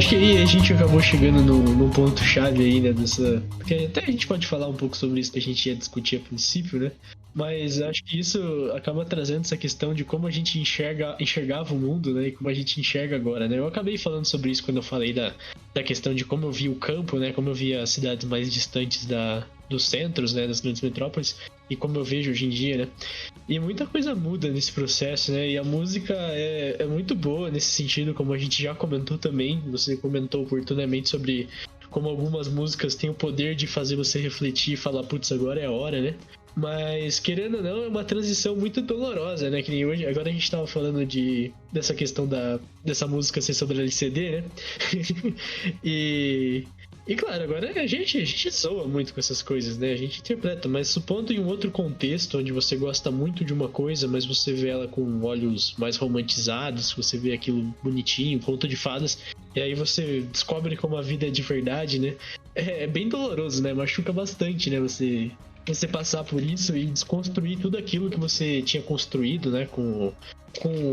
acho que aí a gente acabou chegando num ponto-chave aí, né, dessa... Porque até a gente pode falar um pouco sobre isso que a gente ia discutir a princípio, né? Mas acho que isso acaba trazendo essa questão de como a gente enxergava o mundo, né? E como a gente enxerga agora, né? Eu acabei falando sobre isso quando eu falei da questão de como eu via o campo, né? Como eu via as cidades mais distantes dos centros, né? Das grandes metrópoles. E como eu vejo hoje em dia, né? E muita coisa muda nesse processo, né? E a música é muito boa nesse sentido, como a gente já comentou também. Você comentou oportunamente sobre como algumas músicas têm o poder de fazer você refletir e falar, putz, agora é a hora, né? Mas, querendo ou não, é uma transição muito dolorosa, né? Que nem hoje, agora a gente tava falando dessa questão dessa música ser sobre LCD, né? e, e claro, agora a gente zoa muito com essas coisas, né? A gente interpreta, mas supondo em um outro contexto, onde você gosta muito de uma coisa, mas você vê ela com olhos mais romantizados, você vê aquilo bonitinho, conto de fadas, e aí você descobre como a vida é de verdade, né? É bem doloroso, né? Machuca bastante, né? Você passar por isso e desconstruir tudo aquilo que você tinha construído, né, com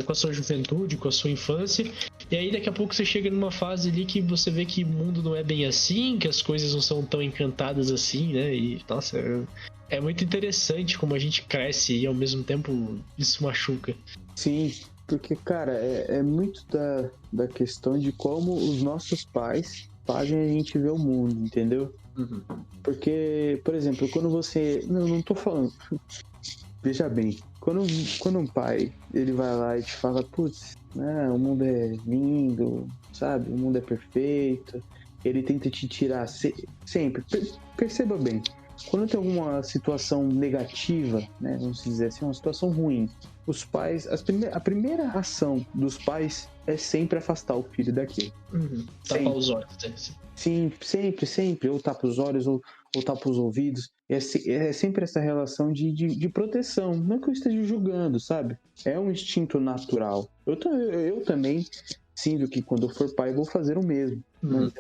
a sua juventude, com a sua infância, e aí daqui a pouco você chega numa fase ali que você vê que o mundo não é bem assim, que as coisas não são tão encantadas assim, né, e nossa, é muito interessante como a gente cresce e ao mesmo tempo isso machuca. Sim, porque, cara, é muito da questão de como os nossos pais fazem a gente ver o mundo, entendeu? Uhum. Porque, por exemplo, quando você... Não tô falando... Veja bem, quando um pai, ele vai lá e te fala, putz, né, o mundo é lindo, sabe? O mundo é perfeito. Ele tenta te tirar sempre. Perceba bem, quando tem alguma situação negativa, né, vamos dizer assim, uma situação ruim, os pais, a primeira ação dos pais é sempre afastar o filho daquilo. Uhum. Tapar os olhos, né? Sim, sempre, ou tapa os olhos ou tapa os ouvidos. É sempre essa relação de proteção. Não que eu esteja julgando, sabe? É um instinto natural. Eu também sinto que quando eu for pai, eu vou fazer o mesmo. Uhum. Mas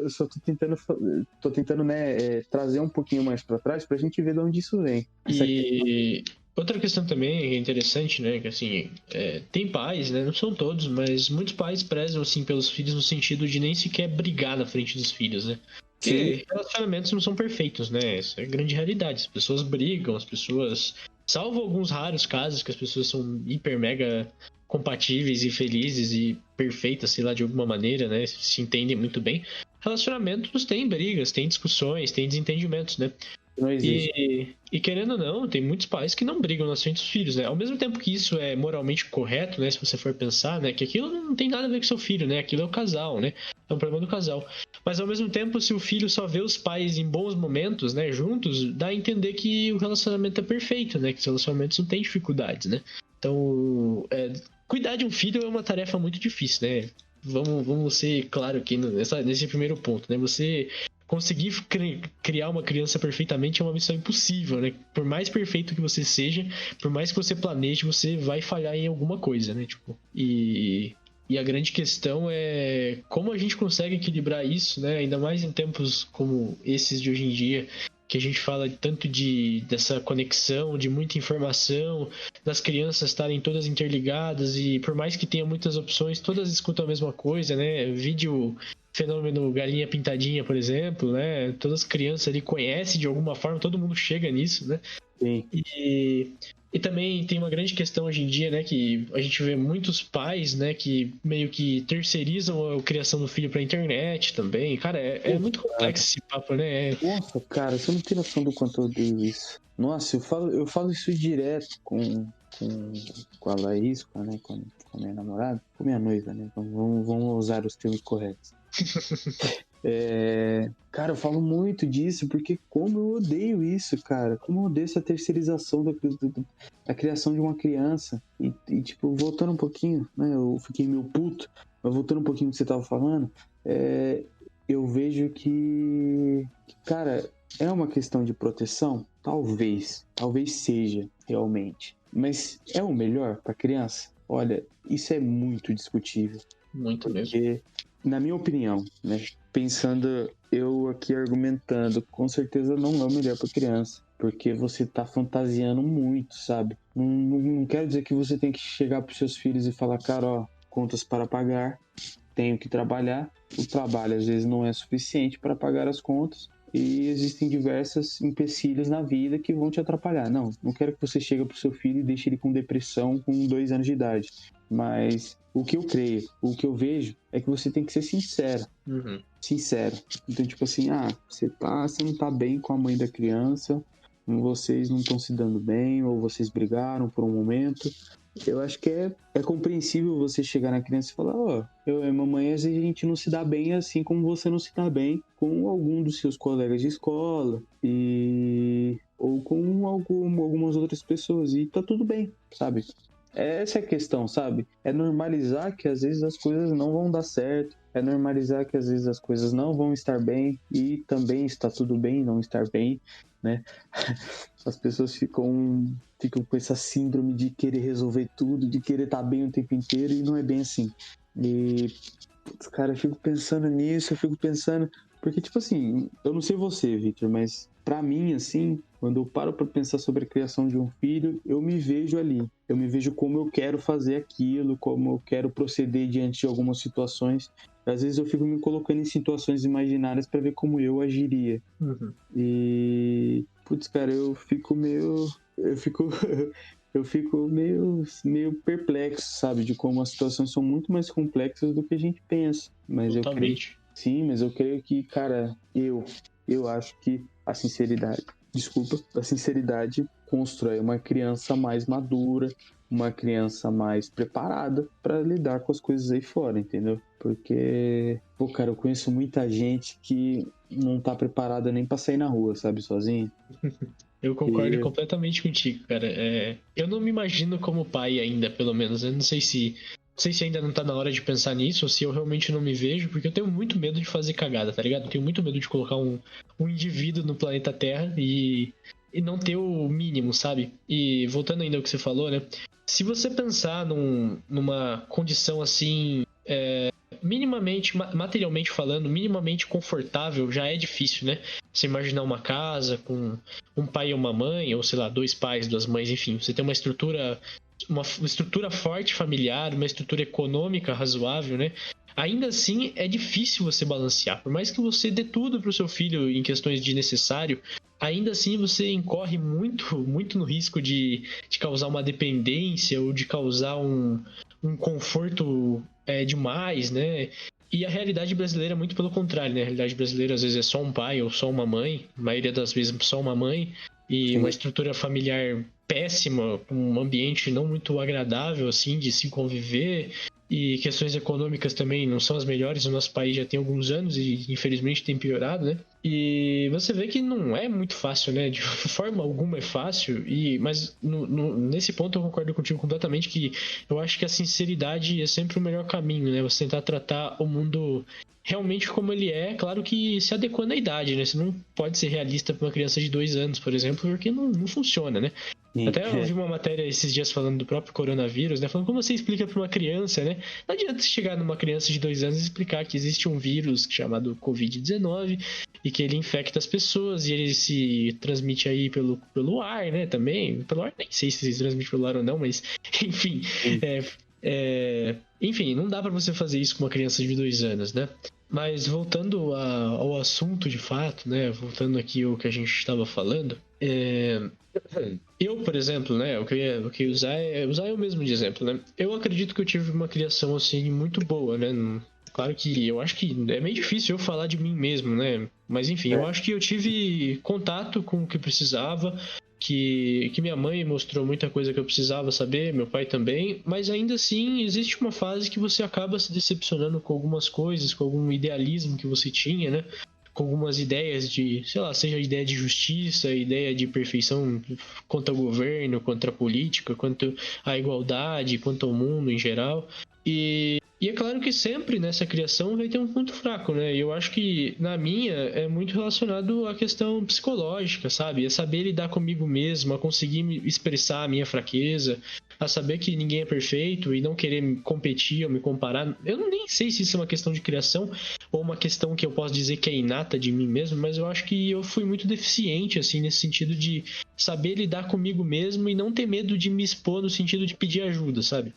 eu só tô tentando, né, trazer um pouquinho mais para trás pra gente ver de onde isso vem. E outra questão também é interessante, né, que assim, tem pais, né, não são todos, mas muitos pais prezam, assim, pelos filhos no sentido de nem sequer brigar na frente dos filhos, né? Sim, Porque relacionamentos não são perfeitos, né? Isso é grande realidade. As pessoas brigam, as pessoas... Salvo alguns raros casos que as pessoas são hiper mega compatíveis e felizes e perfeitas, sei lá, de alguma maneira, né? Se entendem muito bem. Relacionamentos têm brigas, têm discussões, têm desentendimentos, né? não existe. E querendo ou não, tem muitos pais que não brigam na frente dos filhos, né? Ao mesmo tempo que isso é moralmente correto, né? Se você for pensar, né? Que aquilo não tem nada a ver com seu filho, né? Aquilo é o casal, né? É um problema do casal. Mas ao mesmo tempo, se o filho só vê os pais em bons momentos, né? Juntos, dá a entender que o relacionamento é perfeito, né? Que os relacionamentos não têm dificuldades, né? Então, cuidar de um filho é uma tarefa muito difícil, né? Vamos ser claro aqui nesse primeiro ponto, né? Você conseguir criar uma criança perfeitamente é uma missão impossível, né? Por mais perfeito que você seja, por mais que você planeje, você vai falhar em alguma coisa, né? Tipo, e a grande questão é como a gente consegue equilibrar isso, né? Ainda mais em tempos como esses de hoje em dia, que a gente fala tanto dessa conexão, de muita informação, das crianças estarem todas interligadas e por mais que tenha muitas opções, todas escutam a mesma coisa, né? Vídeo fenômeno galinha pintadinha, por exemplo, né? Todas as crianças ali conhecem de alguma forma, todo mundo chega nisso, né? Sim. E também tem uma grande questão hoje em dia, né? Que a gente vê muitos pais, né? Que meio que terceirizam a criação do filho pra internet também. Cara, é muito complexo esse papo, né? Nossa, cara, você não tem noção do quanto eu odeio isso. Nossa, eu falo isso direto com a Laís, com a minha namorada, com a minha noiva, né? Vamos usar os termos corretos. Cara, eu falo muito disso, porque como eu odeio isso, cara. Como eu odeio essa terceirização da criação de uma criança. Tipo, voltando um pouquinho, né? Eu fiquei meio puto, mas voltando um pouquinho do que você tava falando, eu vejo cara, é uma questão de proteção? Talvez seja, realmente. Mas é o melhor pra criança? Olha, isso é muito discutível. Muito mesmo. Porque, na minha opinião, né? Pensando eu aqui argumentando, com certeza não é o melhor para criança, porque você tá fantasiando muito, sabe? Não quero dizer que você tem que chegar pros seus filhos e falar, cara, ó, contas para pagar, tenho que trabalhar, o trabalho às vezes não é suficiente para pagar as contas e existem diversas empecilhos na vida que vão te atrapalhar. Não quero que você chegue pro seu filho e deixe ele com depressão com 2 anos de idade, mas o que eu creio, o que eu vejo é que você tem que ser sincero. Sincero. Então, tipo assim, você não tá bem com a mãe da criança, vocês não estão se dando bem, ou vocês brigaram por um momento. Eu acho que é compreensível você chegar na criança e falar, eu e a mamãe, às vezes a gente não se dá bem assim como você não se dá bem com algum dos seus colegas de escola, ou com algumas outras pessoas, e tá tudo bem, sabe? Essa é a questão, sabe? É normalizar que às vezes as coisas não vão dar certo, é normalizar que às vezes as coisas não vão estar bem, e também está tudo bem não estar bem, né? As pessoas ficam com essa síndrome de querer resolver tudo, de querer estar bem o tempo inteiro, e não é bem assim. E, cara, eu fico pensando nisso, porque, tipo assim, eu não sei você, Victor, mas pra mim, assim, quando eu paro pra pensar sobre a criação de um filho, eu me vejo ali. Eu me vejo como eu quero fazer aquilo, como eu quero proceder diante de algumas situações. Às vezes eu fico me colocando em situações imaginárias pra ver como eu agiria. E, putz, cara, eu fico meio perplexo, sabe? De como as situações são muito mais complexas do que a gente pensa. Mas Totalmente. mas eu creio que, cara, eu acho que a sinceridade constrói uma criança mais madura, uma criança mais preparada para lidar com as coisas aí fora, entendeu? Porque, cara, eu conheço muita gente que não tá preparada nem pra sair na rua, sabe, sozinha. Eu concordo completamente contigo, cara. Eu não me imagino como pai ainda, pelo menos. Eu não sei se ainda não tá na hora de pensar nisso, ou se eu realmente não me vejo, porque eu tenho muito medo de fazer cagada, tá ligado? Eu tenho muito medo de colocar um indivíduo no planeta Terra e não ter o mínimo, sabe? E voltando ainda ao que você falou, né? Se você pensar numa condição assim, minimamente, materialmente falando, minimamente confortável, já é difícil, né? Você imaginar uma casa com um pai e uma mãe, ou sei lá, 2 pais, 2 mães, enfim, você tem uma estrutura forte familiar, uma estrutura econômica razoável, né? Ainda assim, é difícil você balancear. Por mais que você dê tudo pro seu filho em questões de necessário, ainda assim você incorre muito, muito no risco de causar uma dependência ou de causar um conforto demais, né? E a realidade brasileira é muito pelo contrário, né? A realidade brasileira às vezes é só um pai ou só uma mãe, a maioria das vezes só uma mãe, e Sim. uma estrutura familiar péssima, um ambiente não muito agradável, assim, de se conviver, e questões econômicas também não são as melhores. O nosso país já tem alguns anos e infelizmente tem piorado, né? E você vê que não é muito fácil, né? De forma alguma é fácil, mas nesse ponto eu concordo contigo completamente, que eu acho que a sinceridade é sempre o melhor caminho, né? Você tentar tratar o mundo realmente como ele é, claro que se adequando à idade, né? Você não pode ser realista para uma criança de 2 anos, por exemplo, porque não funciona, né? Até eu vi uma matéria esses dias falando do próprio coronavírus, né? Falando como você explica para uma criança, né? Não adianta chegar numa criança de 2 anos e explicar que existe um vírus chamado Covid-19 e que ele infecta as pessoas e ele se transmite aí pelo ar, né? Também. Pelo ar, nem sei se transmite pelo ar ou não, mas enfim. Enfim, não dá para você fazer isso com uma criança de 2 anos, né? Mas voltando ao assunto de fato, né? Voltando aqui ao que a gente estava falando, eu, por exemplo, né? O que eu ia usar usar eu mesmo de exemplo, né? Eu acredito que eu tive uma criação assim muito boa, né? Claro que eu acho que é meio difícil eu falar de mim mesmo, né? Mas enfim, eu acho que eu tive contato com o que precisava, que minha mãe mostrou muita coisa que eu precisava saber, meu pai também, mas ainda assim existe uma fase que você acaba se decepcionando com algumas coisas, com algum idealismo que você tinha, né? Com algumas ideias de, sei lá, seja ideia de justiça, ideia de perfeição contra o governo, contra a política, quanto à igualdade, quanto ao mundo em geral. E é claro que sempre nessa criação vai ter um ponto fraco, né? E eu acho que na minha é muito relacionado à questão psicológica, sabe? A saber lidar comigo mesmo, a conseguir me expressar a minha fraqueza, a saber que ninguém é perfeito e não querer competir ou me comparar. Eu nem sei se isso é uma questão de criação ou uma questão que eu posso dizer que é inata de mim mesmo, mas eu acho que eu fui muito deficiente, assim, nesse sentido de saber lidar comigo mesmo e não ter medo de me expor no sentido de pedir ajuda, sabe?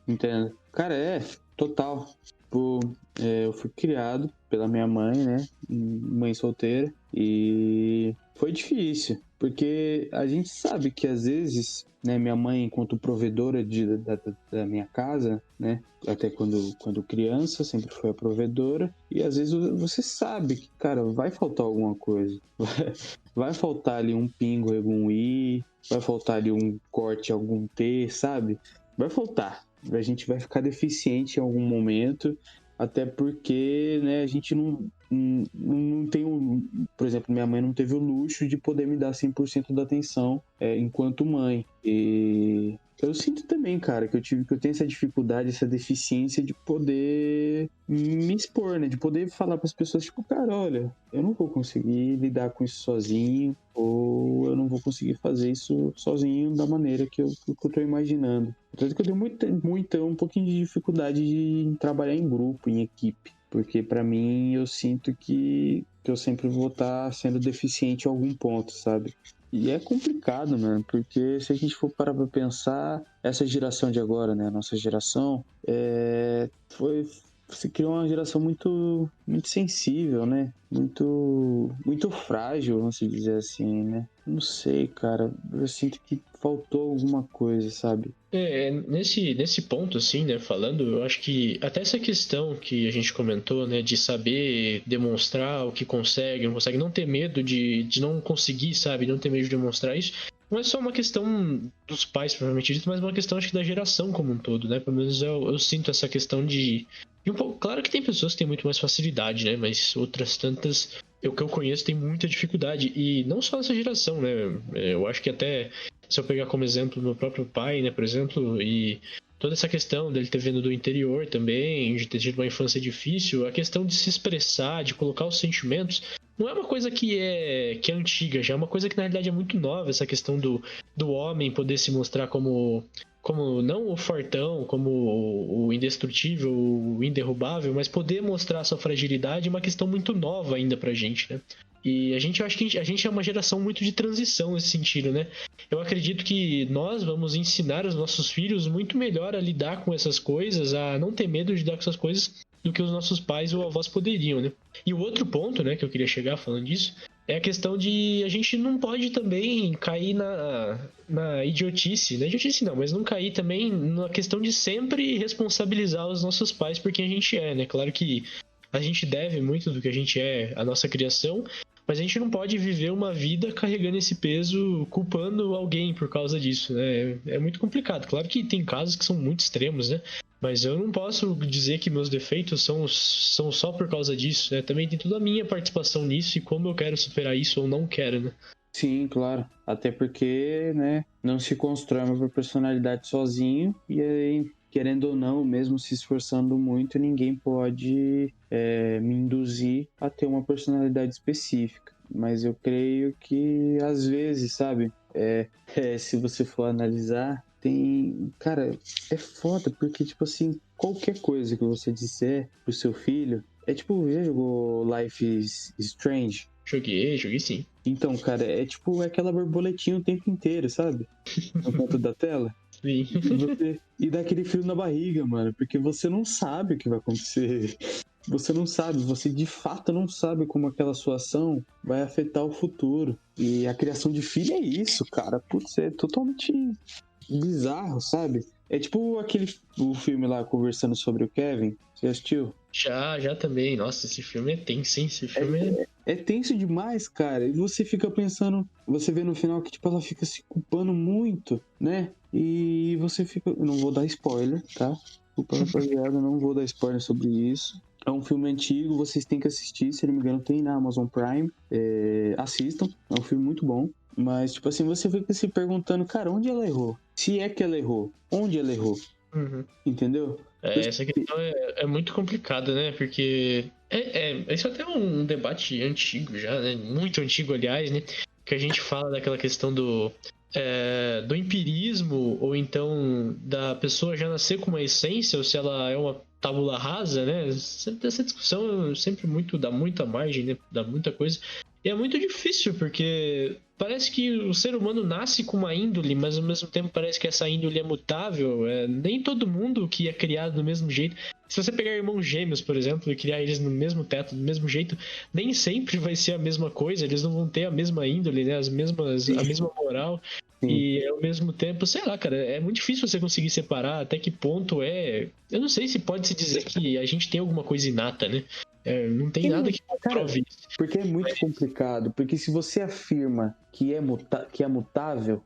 Entendo. Cara, total. tipo, eu fui criado pela minha mãe, né? Mãe solteira. E foi difícil, porque a gente sabe que às vezes, né, minha mãe, enquanto provedora da minha casa, né? Até quando criança, sempre foi a provedora. E às vezes você sabe que, cara, vai faltar alguma coisa. Vai faltar ali um pingo, algum i, vai faltar ali um corte, algum t, sabe? Vai faltar. A gente vai ficar deficiente em algum momento, até porque, né, a gente não tem por exemplo, minha mãe não teve o luxo de poder me dar 100% da atenção enquanto mãe. E eu sinto também, cara, que eu tenho essa dificuldade, essa deficiência de poder me expor, né? De poder falar para as pessoas, tipo, cara, olha, eu não vou conseguir lidar com isso sozinho, ou eu não vou conseguir fazer isso sozinho da maneira que eu tô imaginando. Tanto que eu tenho um pouquinho de dificuldade de trabalhar em grupo, em equipe. Porque pra mim eu sinto que eu sempre vou estar sendo deficiente em algum ponto, sabe? E é complicado, mano, porque se a gente for parar pra pensar, essa geração de agora, né, a nossa geração, se criou uma geração muito, muito sensível, né? Muito frágil, vamos dizer assim, né? Não sei, cara. Eu sinto que faltou alguma coisa, sabe? Nesse ponto, assim, né, falando, eu acho que até essa questão que a gente comentou, né, de saber demonstrar o que consegue, não consegue, não ter medo de não conseguir, sabe, não ter medo de demonstrar isso, não é só uma questão dos pais, provavelmente dito, mas uma questão, acho que, da geração como um todo, né, pelo menos eu sinto essa questão de um pouco, claro que tem pessoas que têm muito mais facilidade, né, mas outras tantas, o que eu conheço tem muita dificuldade, e não só essa geração, né, eu acho que até se eu pegar como exemplo meu próprio pai, né, por exemplo, e toda essa questão dele ter vindo do interior também, de ter tido uma infância difícil, a questão de se expressar, de colocar os sentimentos, não é uma coisa que é antiga, já é uma coisa que na realidade é muito nova, essa questão do homem poder se mostrar como não o fortão, como o indestrutível, o inderrubável, mas poder mostrar sua fragilidade é uma questão muito nova ainda pra gente, né? E eu acho que a gente é uma geração muito de transição nesse sentido, né? Eu acredito que nós vamos ensinar os nossos filhos muito melhor a lidar com essas coisas, a não ter medo de lidar com essas coisas, do que os nossos pais ou avós poderiam, né? E o outro ponto, né, que eu queria chegar falando disso, é a questão de a gente não pode também cair na idiotice. Na idiotice não, mas não cair também na questão de sempre responsabilizar os nossos pais por quem a gente é, né? Claro que a gente deve muito do que a gente é à nossa criação, mas a gente não pode viver uma vida carregando esse peso, culpando alguém por causa disso, né? É muito complicado. Claro que tem casos que são muito extremos, né? Mas eu não posso dizer que meus defeitos são só por causa disso, né? Também tem toda a minha participação nisso e como eu quero superar isso ou não quero, né? Sim, claro. Até porque, né, não se constrói uma personalidade sozinho e aí, querendo ou não, mesmo se esforçando muito, ninguém pode me induzir a ter uma personalidade específica. Mas eu creio que, às vezes, sabe, se você for analisar, cara, é foda, porque, tipo assim, qualquer coisa que você disser pro seu filho, tipo, já jogou Life is Strange? Joguei sim. Então, cara, tipo aquela borboletinha o tempo inteiro, sabe? No canto da tela. Sim. E dá aquele frio na barriga, mano, porque você não sabe o que vai acontecer. Você não sabe, você de fato não sabe como aquela sua ação vai afetar o futuro. E a criação de filho é isso, cara. Putz, é totalmente bizarro, sabe? É tipo o filme lá conversando sobre o Kevin. Você assistiu? Já também. Nossa, esse filme é tenso, hein? Esse filme É tenso demais, cara. E você fica pensando, você vê no final que tipo ela fica se culpando muito, né? E você fica, eu não vou dar spoiler, tá? Desculpa, rapaziada, não vou dar spoiler sobre isso. É um filme antigo, vocês têm que assistir, se não me engano tem na Amazon Prime. Assistam, é um filme muito bom. Mas, tipo assim, você fica se perguntando, cara, onde ela errou? Se é que ela errou, onde ela errou? Uhum. Entendeu? Essa questão é muito complicada, né? Porque isso até é um debate antigo já, né? Muito antigo, aliás, né? Que a gente fala daquela questão do empirismo, ou então da pessoa já nascer com uma essência, ou se ela é uma tábula rasa, né? Essa discussão sempre dá muita margem, né? Dá muita coisa. E é muito difícil, porque parece que o ser humano nasce com uma índole, mas ao mesmo tempo parece que essa índole é mutável. Nem todo mundo que é criado do mesmo jeito. Se você pegar irmãos gêmeos, por exemplo, e criar eles no mesmo teto, do mesmo jeito, nem sempre vai ser a mesma coisa, eles não vão ter a mesma índole, né? A mesma moral. Sim. E ao mesmo tempo, sei lá, cara, é muito difícil você conseguir separar até que ponto é. Eu não sei se pode se dizer que a gente tem alguma coisa inata, né? Não tem nada que comprove isso. Porque é muito complicado. Porque se você afirma que é mutável,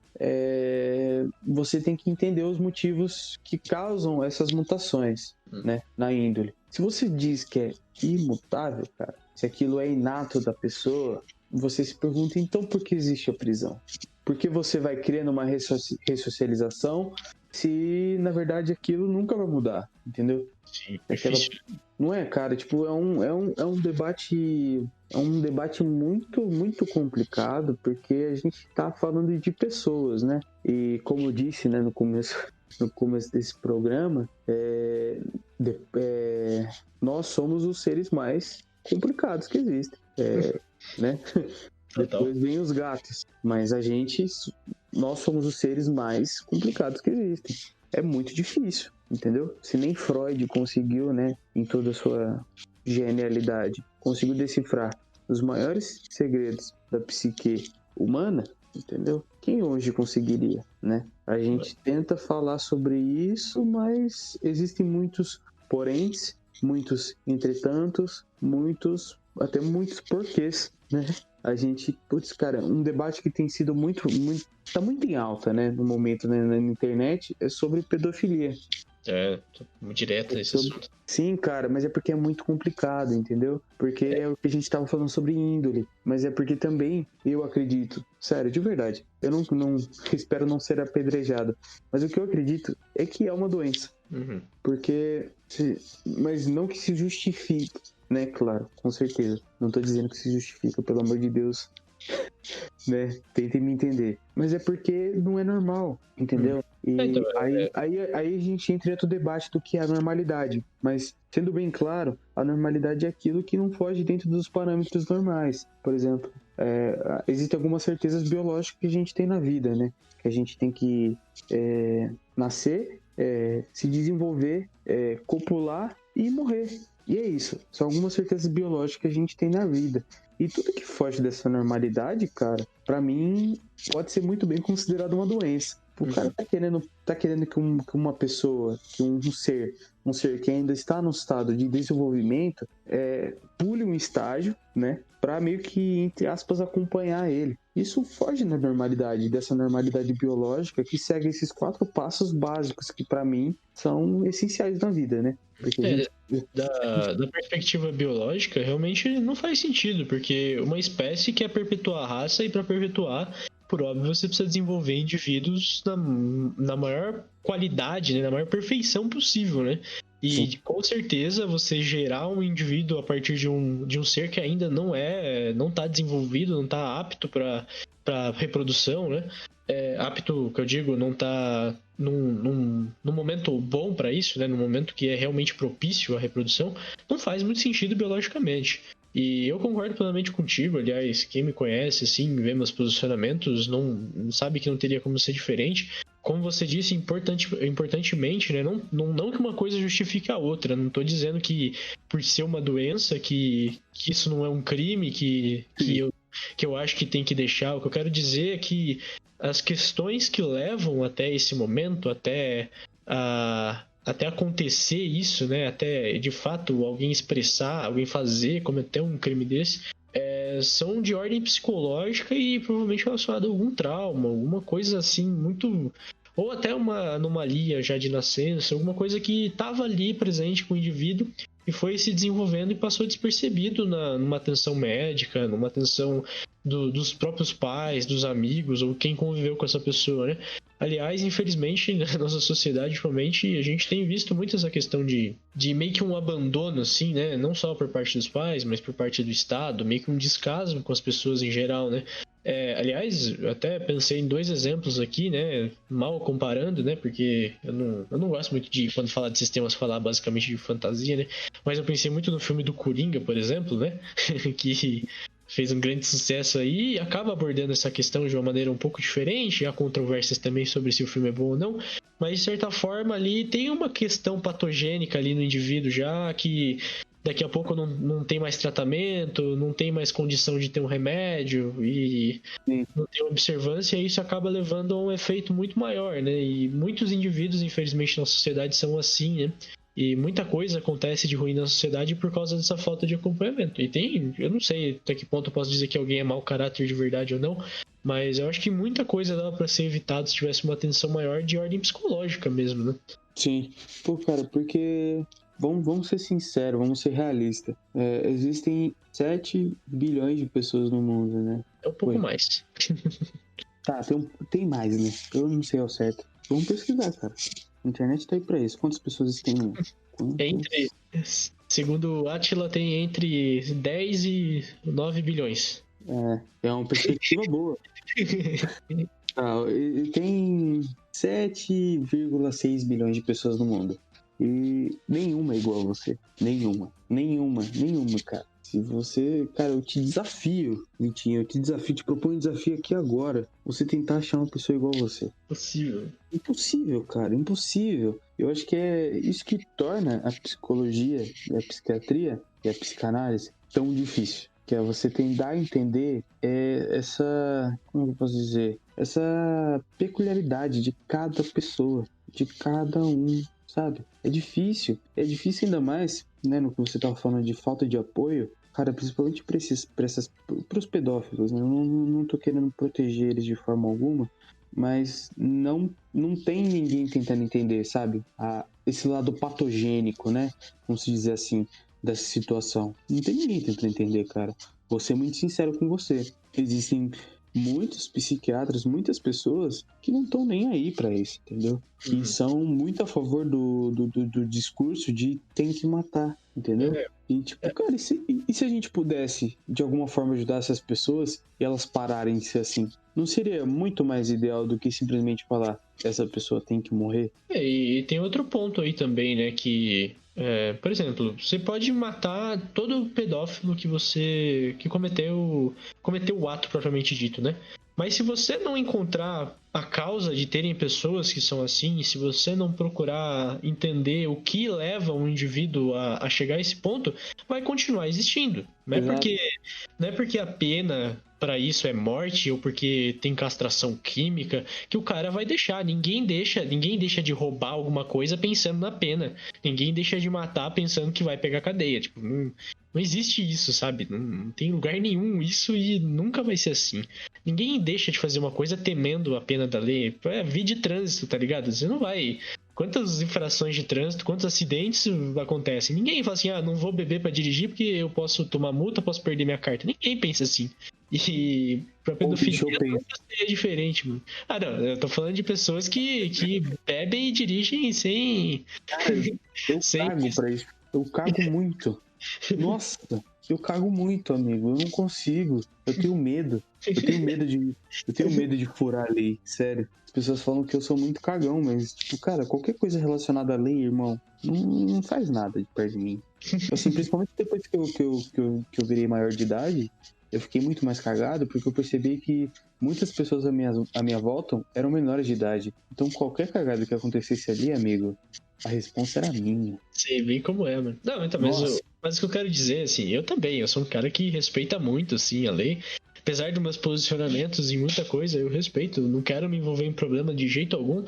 você tem que entender os motivos que causam essas mutações, né, na índole. Se você diz que é imutável, cara, se aquilo é inato da pessoa, você se pergunta, então por que existe a prisão? Por que você vai criando uma ressocialização se, na verdade, aquilo nunca vai mudar, entendeu? Sim, Não é, cara? Tipo, é um debate muito, muito complicado, porque a gente tá falando de pessoas, né? E como eu disse, né, no começo desse programa, nós somos os seres mais complicados que existem, né? Depois vem os gatos, mas nós somos os seres mais complicados que existem. É muito difícil, entendeu? Se nem Freud conseguiu, né, em toda a sua genialidade, conseguiu decifrar os maiores segredos da psique humana, entendeu? Quem hoje conseguiria, né? A gente tenta falar sobre isso, mas existem muitos poréns, muitos entretantos, até muitos porquês, né? A gente, cara, um debate que tem sido tá muito em alta, né, no momento, né, na internet, é sobre pedofilia. Muito direto esse assunto. Sim, cara, mas é porque é muito complicado, entendeu? Porque é o que a gente tava falando sobre índole, mas é porque também eu acredito, sério, de verdade, eu não espero não ser apedrejado, mas o que eu acredito é que é uma doença. Uhum. Porque, mas não que se justifique, né? Claro, com certeza. Não tô dizendo que se justifica, pelo amor de Deus. Né? Tentem me entender. Mas é porque não é normal, entendeu? E aí a gente entra em outro debate do que é a normalidade. Mas, sendo bem claro, a normalidade é aquilo que não foge dentro dos parâmetros normais. Por exemplo, existem algumas certezas biológicas que a gente tem na vida, né? Que a gente tem que nascer, se desenvolver, copular e morrer. E é isso. São algumas certezas biológicas que a gente tem na vida. E tudo que foge dessa normalidade, cara, pra mim, pode ser muito bem considerado uma doença. O cara tá querendo que uma pessoa, que um ser que ainda está no estado de desenvolvimento, pule um estágio, né? Pra meio que, entre aspas, acompanhar ele. Isso foge da normalidade, dessa normalidade biológica que segue esses 4 passos básicos que, pra mim, são essenciais na vida, né? Porque da perspectiva biológica, realmente não faz sentido, porque uma espécie quer perpetuar a raça e para perpetuar, por óbvio, você precisa desenvolver indivíduos na maior qualidade, né, na maior perfeição possível, né? E sim, com certeza você gerar um indivíduo a partir de um ser que ainda não está desenvolvido, não está apto para reprodução, né? Apto, que eu digo, não está num momento bom para isso, né? No momento que é realmente propício à reprodução, não faz muito sentido biologicamente. E eu concordo plenamente contigo, aliás, quem me conhece, assim, vê meus posicionamentos, não sabe que não teria como ser diferente. Como você disse, importantemente, né? Não que uma coisa justifique a outra. Não estou dizendo que por ser uma doença, que isso não é um crime, que eu acho que tem que deixar. O que eu quero dizer é que as questões que levam até esse momento, até acontecer isso, né? Até de fato alguém expressar, alguém cometer um crime desse, são de ordem psicológica e provavelmente relacionado a algum trauma, alguma coisa assim muito... Ou até uma anomalia já de nascença, alguma coisa que estava ali presente com o indivíduo e foi se desenvolvendo e passou despercebido numa atenção médica, numa atenção dos próprios pais, dos amigos ou quem conviveu com essa pessoa, né? Aliás, infelizmente, na nossa sociedade, ultimamente, a gente tem visto muito essa questão de meio que um abandono, assim, né? Não só por parte dos pais, mas por parte do Estado, meio que um descaso com as pessoas em geral, né? Aliás, eu até pensei em 2 exemplos aqui, né? Mal comparando, né? Porque eu não gosto muito de, quando falar de sistemas, falar basicamente de fantasia, né? Mas eu pensei muito no filme do Coringa, por exemplo, né? Que fez um grande sucesso aí e acaba abordando essa questão de uma maneira um pouco diferente. Há controvérsias também sobre se o filme é bom ou não, mas de certa forma ali tem uma questão patogênica ali no indivíduo já, que daqui a pouco não tem mais tratamento, não tem mais condição de ter um remédio e não tem observância, e isso acaba levando a um efeito muito maior, né? E muitos indivíduos, infelizmente, na sociedade são assim, né? E muita coisa acontece de ruim na sociedade por causa dessa falta de acompanhamento. E tem, eu não sei até que ponto eu posso dizer que alguém é mau caráter de verdade ou não, mas eu acho que muita coisa dava pra ser evitada se tivesse uma atenção maior de ordem psicológica mesmo, né? Sim. Pô, cara, porque vamos ser sinceros, vamos ser realistas. Existem 7 bilhões de pessoas no mundo, né? É um pouco mais. Tá, tem mais, né? Eu não sei ao certo. Vamos pesquisar, cara. A internet tá aí pra isso. Quantas pessoas tem no mundo? Segundo o Átila, tem entre 10 e 9 bilhões. É uma perspectiva boa. Tem 7,6 bilhões de pessoas no mundo. E nenhuma é igual a você. Nenhuma, cara. Se você... Cara, eu te desafio, Vitinho. Eu te desafio, te proponho um desafio aqui agora. Você tentar achar uma pessoa igual a você. Impossível, cara. Impossível. Eu acho que é isso que torna a psicologia, a psiquiatria e a psicanálise tão difícil. Que é você tentar entender essa... Como eu posso dizer? Essa peculiaridade de cada pessoa. De cada um, sabe? É difícil ainda mais, né, no que você tava falando de falta de apoio, cara, principalmente para os pedófilos, né? Eu não tô querendo proteger eles de forma alguma, mas não tem ninguém tentando entender, sabe? Esse lado patogênico, né? Vamos dizer assim, dessa situação. Não tem ninguém tentando entender, cara. Vou ser muito sincero com você. Existem muitos psiquiatras, muitas pessoas que não estão nem aí pra isso, entendeu? E são muito a favor do discurso de tem que matar, entendeu? E tipo, cara, e se a gente pudesse de alguma forma ajudar essas pessoas e elas pararem de ser assim? Não seria muito mais ideal do que simplesmente falar essa pessoa tem que morrer? E tem outro ponto aí também, né, que... por exemplo, você pode matar todo pedófilo que cometeu o ato propriamente dito, né? Mas se você não encontrar a causa de terem pessoas que são assim, se você não procurar entender o que leva um indivíduo a chegar a esse ponto, vai continuar existindo. Não é porque a pena para isso é morte ou porque tem castração química que o cara vai deixar. Ninguém deixa de roubar alguma coisa pensando na pena. Ninguém deixa de matar pensando que vai pegar cadeia. Tipo, não existe isso, sabe? Não tem lugar nenhum isso e nunca vai ser assim. Ninguém deixa de fazer uma coisa temendo a pena da lei. É via de trânsito, tá ligado? Você não vai... Quantas infrações de trânsito, quantos acidentes acontecem? Ninguém fala assim, não vou beber pra dirigir porque eu posso tomar multa, posso perder minha carta. Ninguém pensa assim. E pra pedofilia é diferente, mano. Não, eu tô falando de pessoas que bebem e dirigem sem... Eu cago pra isso. Eu cago muito. Nossa, eu cago muito, amigo. Eu não consigo. Eu tenho medo. Eu tenho medo de furar a lei, sério. As pessoas falam que eu sou muito cagão, mas, tipo, cara, qualquer coisa relacionada à lei, irmão, não faz nada de perto de mim. Assim, principalmente depois que eu virei maior de idade, eu fiquei muito mais cagado porque eu percebi que muitas pessoas à minha volta eram menores de idade. Então, qualquer cagada que acontecesse ali, amigo, a resposta era minha. Sei bem como é, mano. Não, então, mas o que eu quero dizer, assim, eu sou um cara que respeita muito, assim, a lei. Apesar dos meus posicionamentos em muita coisa, eu respeito. Não quero me envolver em problema de jeito algum.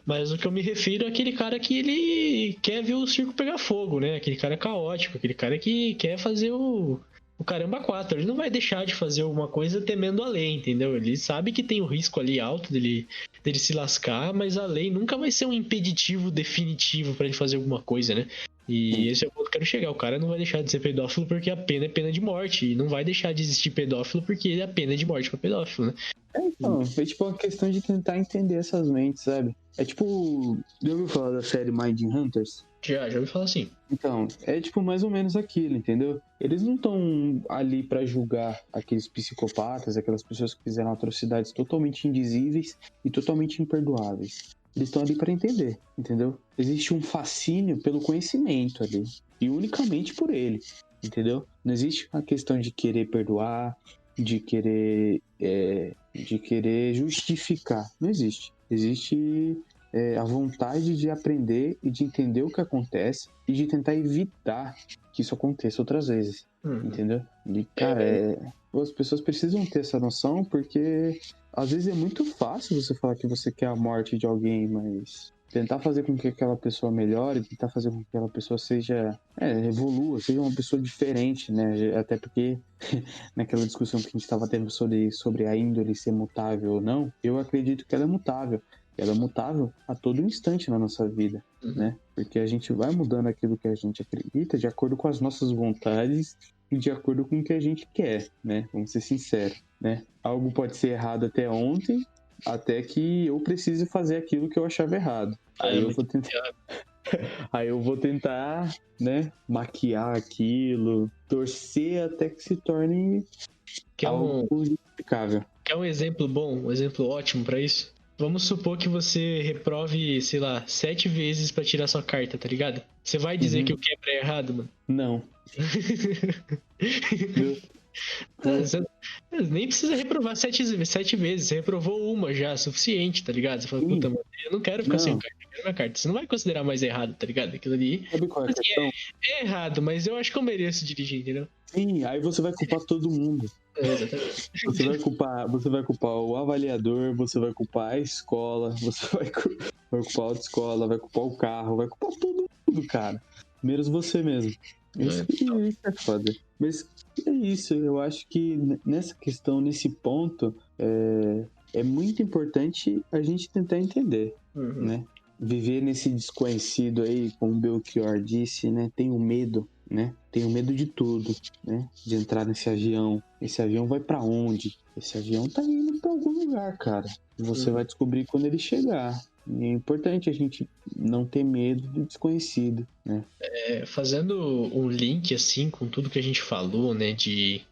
Mas o que eu me refiro é aquele cara que ele quer ver o circo pegar fogo, né? Aquele cara caótico, aquele cara que quer fazer o caramba 4. Ele não vai deixar de fazer alguma coisa temendo a lei, entendeu? Ele sabe que tem o risco ali alto dele se lascar, mas a lei nunca vai ser um impeditivo definitivo pra ele fazer alguma coisa, né? E esse é o ponto que eu quero chegar. O cara não vai deixar de ser pedófilo porque a pena é pena de morte. E não vai deixar de existir pedófilo porque a pena é de morte pra pedófilo, né? Então, é tipo uma questão de tentar entender essas mentes, sabe? É tipo... Já ouviu falar da série Mind Hunters? Já ouvi falar assim. Então, é tipo mais ou menos aquilo, entendeu? Eles não estão ali pra julgar aqueles psicopatas, aquelas pessoas que fizeram atrocidades totalmente indizíveis e totalmente imperdoáveis. Eles estão ali para entender, entendeu? Existe um fascínio pelo conhecimento ali, e unicamente por ele, entendeu? Não existe uma questão de querer perdoar, de querer justificar. Não existe. Existe a vontade de aprender e de entender o que acontece e de tentar evitar que isso aconteça outras vezes. Entendeu? E, cara, as pessoas precisam ter essa noção, porque às vezes é muito fácil você falar que você quer a morte de alguém, mas tentar fazer com que aquela pessoa melhore, tentar fazer com que aquela pessoa evolua, seja uma pessoa diferente, né? Até porque naquela discussão que a gente estava tendo sobre a índole ser mutável ou não, eu acredito que ela é mutável. Ela é mutável a todo instante na nossa vida, né? Porque a gente vai mudando aquilo que a gente acredita de acordo com as nossas vontades e de acordo com o que a gente quer, né? Vamos ser sinceros, né? Algo pode ser errado até ontem, até que eu precise fazer aquilo que eu achava errado. Aí eu vou tentar, né, maquiar aquilo, torcer até que se torne algo justificável. Quer um exemplo bom, um exemplo ótimo pra isso? Vamos supor que você reprove, sei lá, 7 vezes pra tirar sua carta, tá ligado? Você vai dizer que o quebra é errado, mano? Não. Você nem precisa reprovar 7 vezes. Você reprovou uma já, suficiente, tá ligado? Você fala, puta, mano, eu não quero ficar sem carta, eu quero minha carta. Você não vai considerar mais errado, tá ligado? Aquilo ali. Sabe qual é a questão? É errado, mas eu acho que eu mereço dirigir, entendeu? Sim, aí você vai culpar todo mundo. Exatamente. Você vai culpar o avaliador, você vai culpar a escola, você vai culpar a autoescola, vai culpar o carro, vai culpar todo mundo, cara. Menos você mesmo. Isso é foda. Mas é isso, eu acho que nessa questão, nesse ponto, é muito importante a gente tentar entender, né? Viver nesse desconhecido aí, como o Belchior disse, né? Tenho medo, né? Tenho medo de tudo, né? De entrar nesse avião. Esse avião vai pra onde? Esse avião tá indo pra algum lugar, cara. Você vai descobrir quando ele chegar. E é importante a gente não ter medo do desconhecido, né? Fazendo um link, assim, com tudo que a gente falou, né? De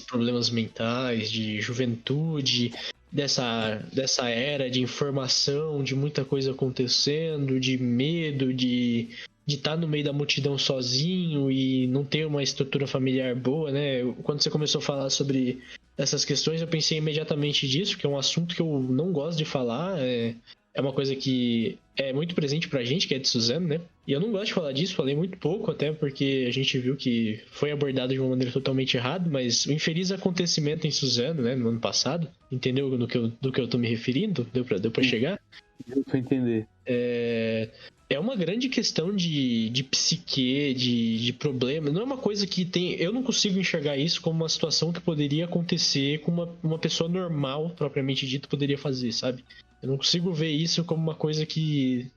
problemas mentais, de juventude, dessa era de informação, de muita coisa acontecendo, de medo, de estar no meio da multidão sozinho e não ter uma estrutura familiar boa, né? Quando você começou a falar sobre essas questões, eu pensei imediatamente disso, que é um assunto que eu não gosto de falar, é uma coisa que é muito presente pra gente, que é de Suzano, né? E eu não gosto de falar disso, falei muito pouco, até porque a gente viu que foi abordado de uma maneira totalmente errada, mas o infeliz acontecimento em Suzano, né, no ano passado, entendeu do que eu tô me referindo? Deu pra chegar? Deu pra entender. É uma grande questão de psique, de problema. Não é uma coisa que tem... Eu não consigo enxergar isso como uma situação que poderia acontecer com uma pessoa normal, propriamente dito, poderia fazer, sabe? Eu não consigo ver isso como uma coisa que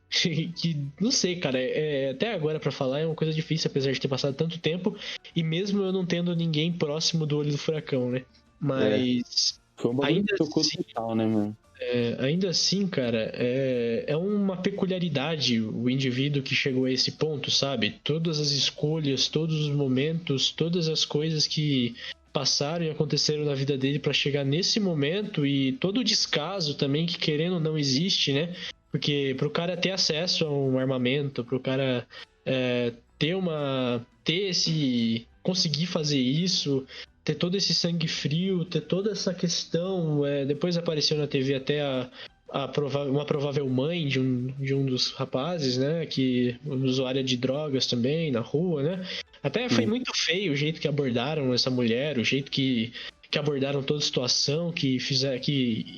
não sei, cara. Até agora, pra falar, é uma coisa difícil, apesar de ter passado tanto tempo. E mesmo eu não tendo ninguém próximo do olho do furacão, né? Mas... Foi um bagulho que tocou total, né, mano? Ainda assim, cara, é uma peculiaridade o indivíduo que chegou a esse ponto, sabe? Todas as escolhas, todos os momentos, todas as coisas que passaram e aconteceram na vida dele para chegar nesse momento, e todo o descaso também que, querendo ou não, existe, né? Porque pro cara ter acesso a um armamento, pro cara conseguir fazer isso, ter todo esse sangue frio, ter toda essa questão. Depois apareceu na TV até uma provável mãe de um dos rapazes, né? Que usuária de drogas também na rua, né? Até foi muito feio o jeito que abordaram essa mulher, o jeito que abordaram toda a situação, que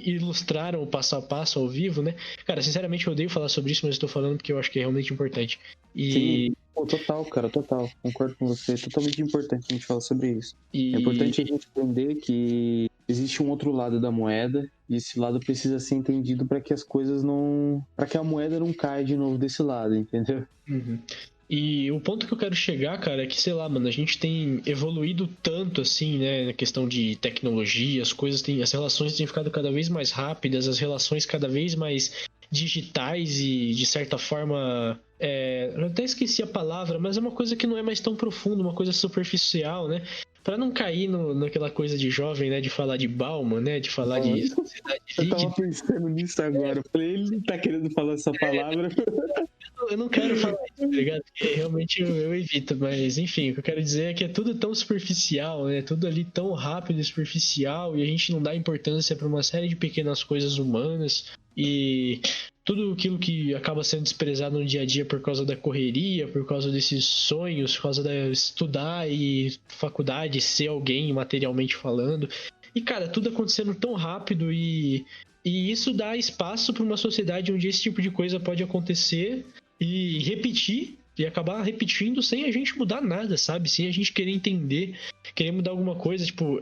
ilustraram o passo a passo ao vivo, né? Cara, sinceramente eu odeio falar sobre isso, mas estou falando porque eu acho que é realmente importante. Sim, total, cara, total. Concordo com você. É totalmente importante a gente falar sobre isso. É importante a gente entender que existe um outro lado da moeda, e esse lado precisa ser entendido para que as coisas não... para que a moeda não caia de novo desse lado, entendeu? E o ponto que eu quero chegar, cara, é que, sei lá, mano, a gente tem evoluído tanto, assim, né, na questão de tecnologia, as relações têm ficado cada vez mais rápidas, as relações cada vez mais digitais e, de certa forma, eu até esqueci a palavra, mas é uma coisa que não é mais tão profunda, uma coisa superficial, né? pra não cair naquela coisa de jovem, né? De falar de Bauman, né? De falar de sociedade Eu tava líquida. pensando nisso agora. Eu falei, ele tá querendo falar essa palavra. Eu não quero falar isso, tá ligado? Porque realmente eu evito, mas enfim, o que eu quero dizer é que é tudo tão superficial, né? Tudo ali tão rápido e superficial, e a gente não dá importância pra uma série de pequenas coisas humanas, e tudo aquilo que acaba sendo desprezado no dia a dia por causa da correria, por causa desses sonhos, por causa de estudar e faculdade, ser alguém materialmente falando. E, cara, tudo acontecendo tão rápido e isso dá espaço para uma sociedade onde esse tipo de coisa pode acontecer e repetir, e acabar repetindo sem a gente mudar nada, sabe? Sem a gente querer entender, querer mudar alguma coisa. Tipo,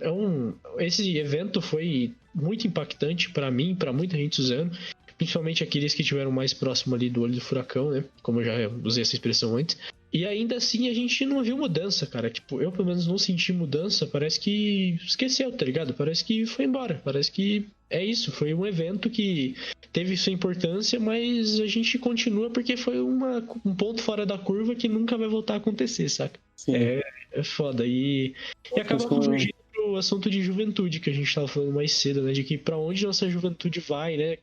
esse evento foi muito impactante para mim, para muita gente usando, principalmente aqueles que estiveram mais próximo ali do olho do furacão, né? Como eu já usei essa expressão antes. E ainda assim a gente não viu mudança, cara. Tipo, eu pelo menos não senti mudança. Parece que esqueceu, tá ligado? Parece que foi embora. Parece que é isso. Foi um evento que teve sua importância, mas a gente continua porque foi um ponto fora da curva que nunca vai voltar a acontecer, saca? Sim. É foda. E acaba convergindo pro assunto de juventude que a gente tava falando mais cedo, né? De que pra onde nossa juventude vai, né?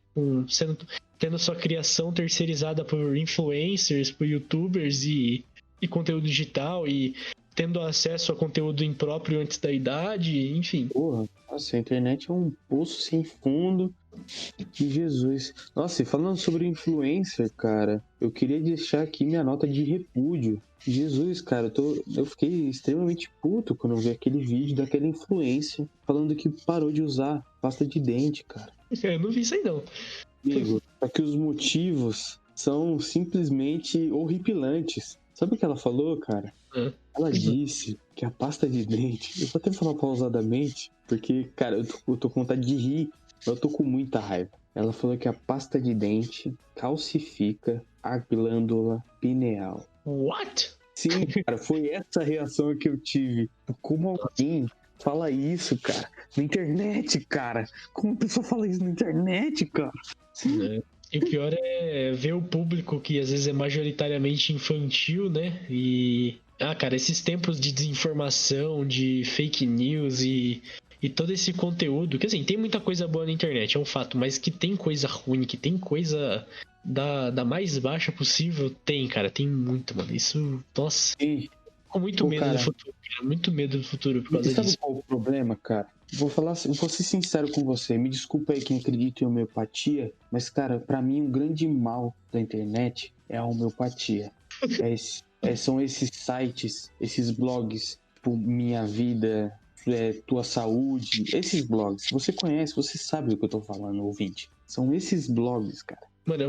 Tendo sua criação terceirizada por influencers, por youtubers e conteúdo digital, e tendo acesso a conteúdo impróprio antes da idade, enfim. Porra, nossa, a internet é um poço sem fundo. Que Jesus. Nossa, e falando sobre influencer, cara, eu queria deixar aqui minha nota de repúdio. Jesus, cara, eu fiquei extremamente puto quando eu vi aquele vídeo daquela influencer falando que parou de usar pasta de dente, cara. Eu não vi isso aí, não. Amigo, só que os motivos são simplesmente horripilantes. Sabe o que ela falou, cara? Ela disse que a pasta de dente... Eu vou até falar pausadamente, porque, cara, eu tô com vontade de rir, mas eu tô com muita raiva. Ela falou que a pasta de dente calcifica a glândula pineal. What? Sim, cara, foi essa a reação que eu tive. Como alguém fala isso, cara? Na internet, cara. Como a pessoa fala isso na internet, cara? E o pior é ver o público que às vezes é majoritariamente infantil, né? E... cara, esses tempos de desinformação, de fake news e todo esse conteúdo... Que assim, tem muita coisa boa na internet, é um fato. Mas que tem coisa ruim, que tem coisa da mais baixa possível, tem, cara. Tem muito, mano. Isso, nossa... Sim. Com muito medo do futuro, cara. Muito medo do futuro por causa disso. Sabe qual é o problema, cara? Vou ser sincero com você. Me desculpa aí quem acredita em homeopatia, mas, cara, pra mim o grande mal da internet é a homeopatia. São esses sites, esses blogs, tipo Minha Vida, Tua Saúde, esses blogs. Você conhece, você sabe do que eu tô falando, ouvinte. São esses blogs, cara. Mano,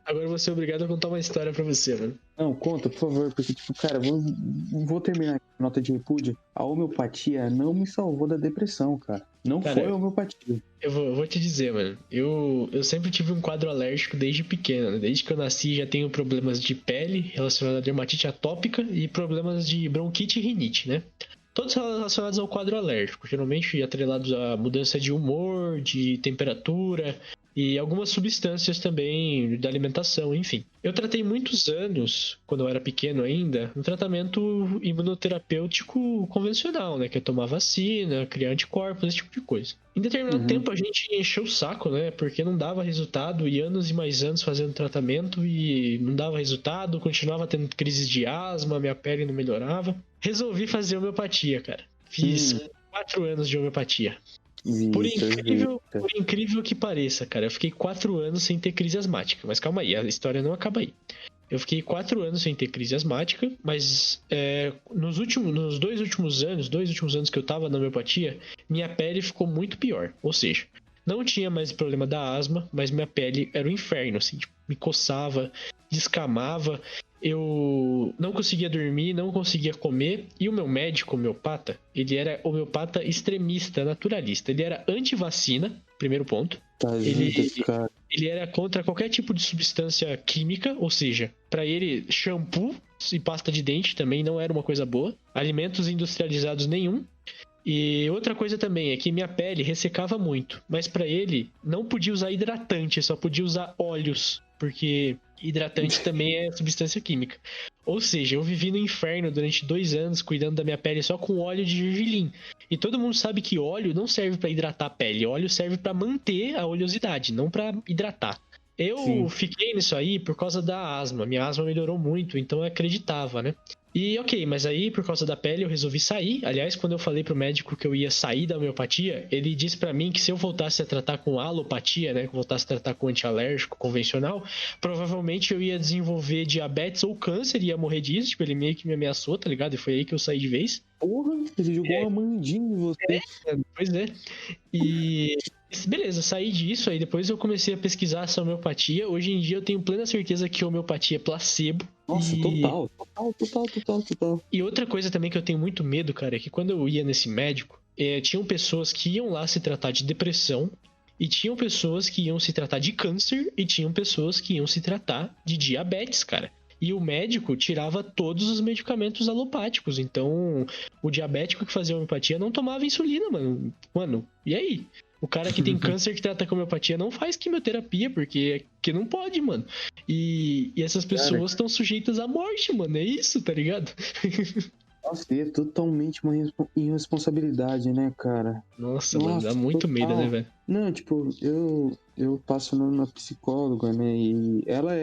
agora eu vou ser obrigado a contar uma história pra você, mano. Não, conta, por favor, porque, tipo, cara, vou terminar a nota de repúdio. A homeopatia não me salvou da depressão, cara. Não, cara, foi a homeopatia. Eu vou te dizer, mano. Eu sempre tive um quadro alérgico desde pequeno, né? Desde que eu nasci já tenho problemas de pele relacionados à dermatite atópica e problemas de bronquite e rinite, né? Todos relacionados ao quadro alérgico, geralmente atrelados à mudança de humor, de temperatura e algumas substâncias também da alimentação, enfim. Eu tratei muitos anos, quando eu era pequeno ainda, um tratamento imunoterapêutico convencional, né? Que é tomar vacina, criar anticorpos, esse tipo de coisa. Em determinado tempo a gente encheu o saco, né? Porque não dava resultado, e anos e mais anos fazendo tratamento e não dava resultado, continuava tendo crises de asma, minha pele não melhorava. Resolvi fazer homeopatia, cara. Fiz 4 anos de homeopatia. Por incrível que pareça, cara, eu fiquei 4 anos sem ter crise asmática. Mas calma aí, a história não acaba aí. Eu fiquei 4 anos sem ter crise asmática, mas nos 2 últimos anos que eu tava na homeopatia, minha pele ficou muito pior. Ou seja, não tinha mais problema da asma, mas minha pele era o inferno, assim, tipo, me coçava, descamava, eu não conseguia dormir, não conseguia comer, e o meu médico homeopata, ele era homeopata extremista, naturalista, ele era anti-vacina, primeiro ponto. Ele era contra qualquer tipo de substância química, ou seja, para ele shampoo e pasta de dente também não era uma coisa boa, alimentos industrializados nenhum, E outra coisa também é que minha pele ressecava muito, mas pra ele não podia usar hidratante, só podia usar óleos, porque hidratante também é substância química. Ou seja, eu vivi no inferno durante 2 anos cuidando da minha pele só com óleo de gergelim. E todo mundo sabe que óleo não serve pra hidratar a pele, óleo serve pra manter a oleosidade, não pra hidratar. Eu Sim. fiquei nisso aí por causa da asma. Minha asma melhorou muito, então eu acreditava, né? E ok, mas aí por causa da pele eu resolvi sair. Aliás, quando eu falei pro médico que eu ia sair da homeopatia, ele disse pra mim que se eu voltasse a tratar com alopatia, né, que eu voltasse a tratar com antialérgico convencional, provavelmente eu ia desenvolver diabetes ou câncer e ia morrer disso. Tipo, ele meio que me ameaçou, tá ligado? E foi aí que eu saí de vez. Porra, ele jogou uma mandinga em você. Pois é. E beleza, saí disso, aí depois eu comecei a pesquisar essa homeopatia. Hoje em dia eu tenho plena certeza que a homeopatia é placebo. Nossa, total. E outra coisa também que eu tenho muito medo, cara, é que quando eu ia nesse médico, tinham pessoas que iam lá se tratar de depressão, e tinham pessoas que iam se tratar de câncer, e tinham pessoas que iam se tratar de diabetes, cara. E o médico tirava todos os medicamentos alopáticos. Então, o diabético que fazia homeopatia não tomava insulina, mano. Mano, e aí? O cara que tem câncer que trata com homeopatia não faz quimioterapia, porque não pode, mano. E essas pessoas estão sujeitas à morte, mano. É isso, tá ligado? Nossa, e é totalmente uma irresponsabilidade, né, cara? Nossa, mano, dá muito medo, né, velho? Não, tipo, eu passo numa psicóloga, né, e ela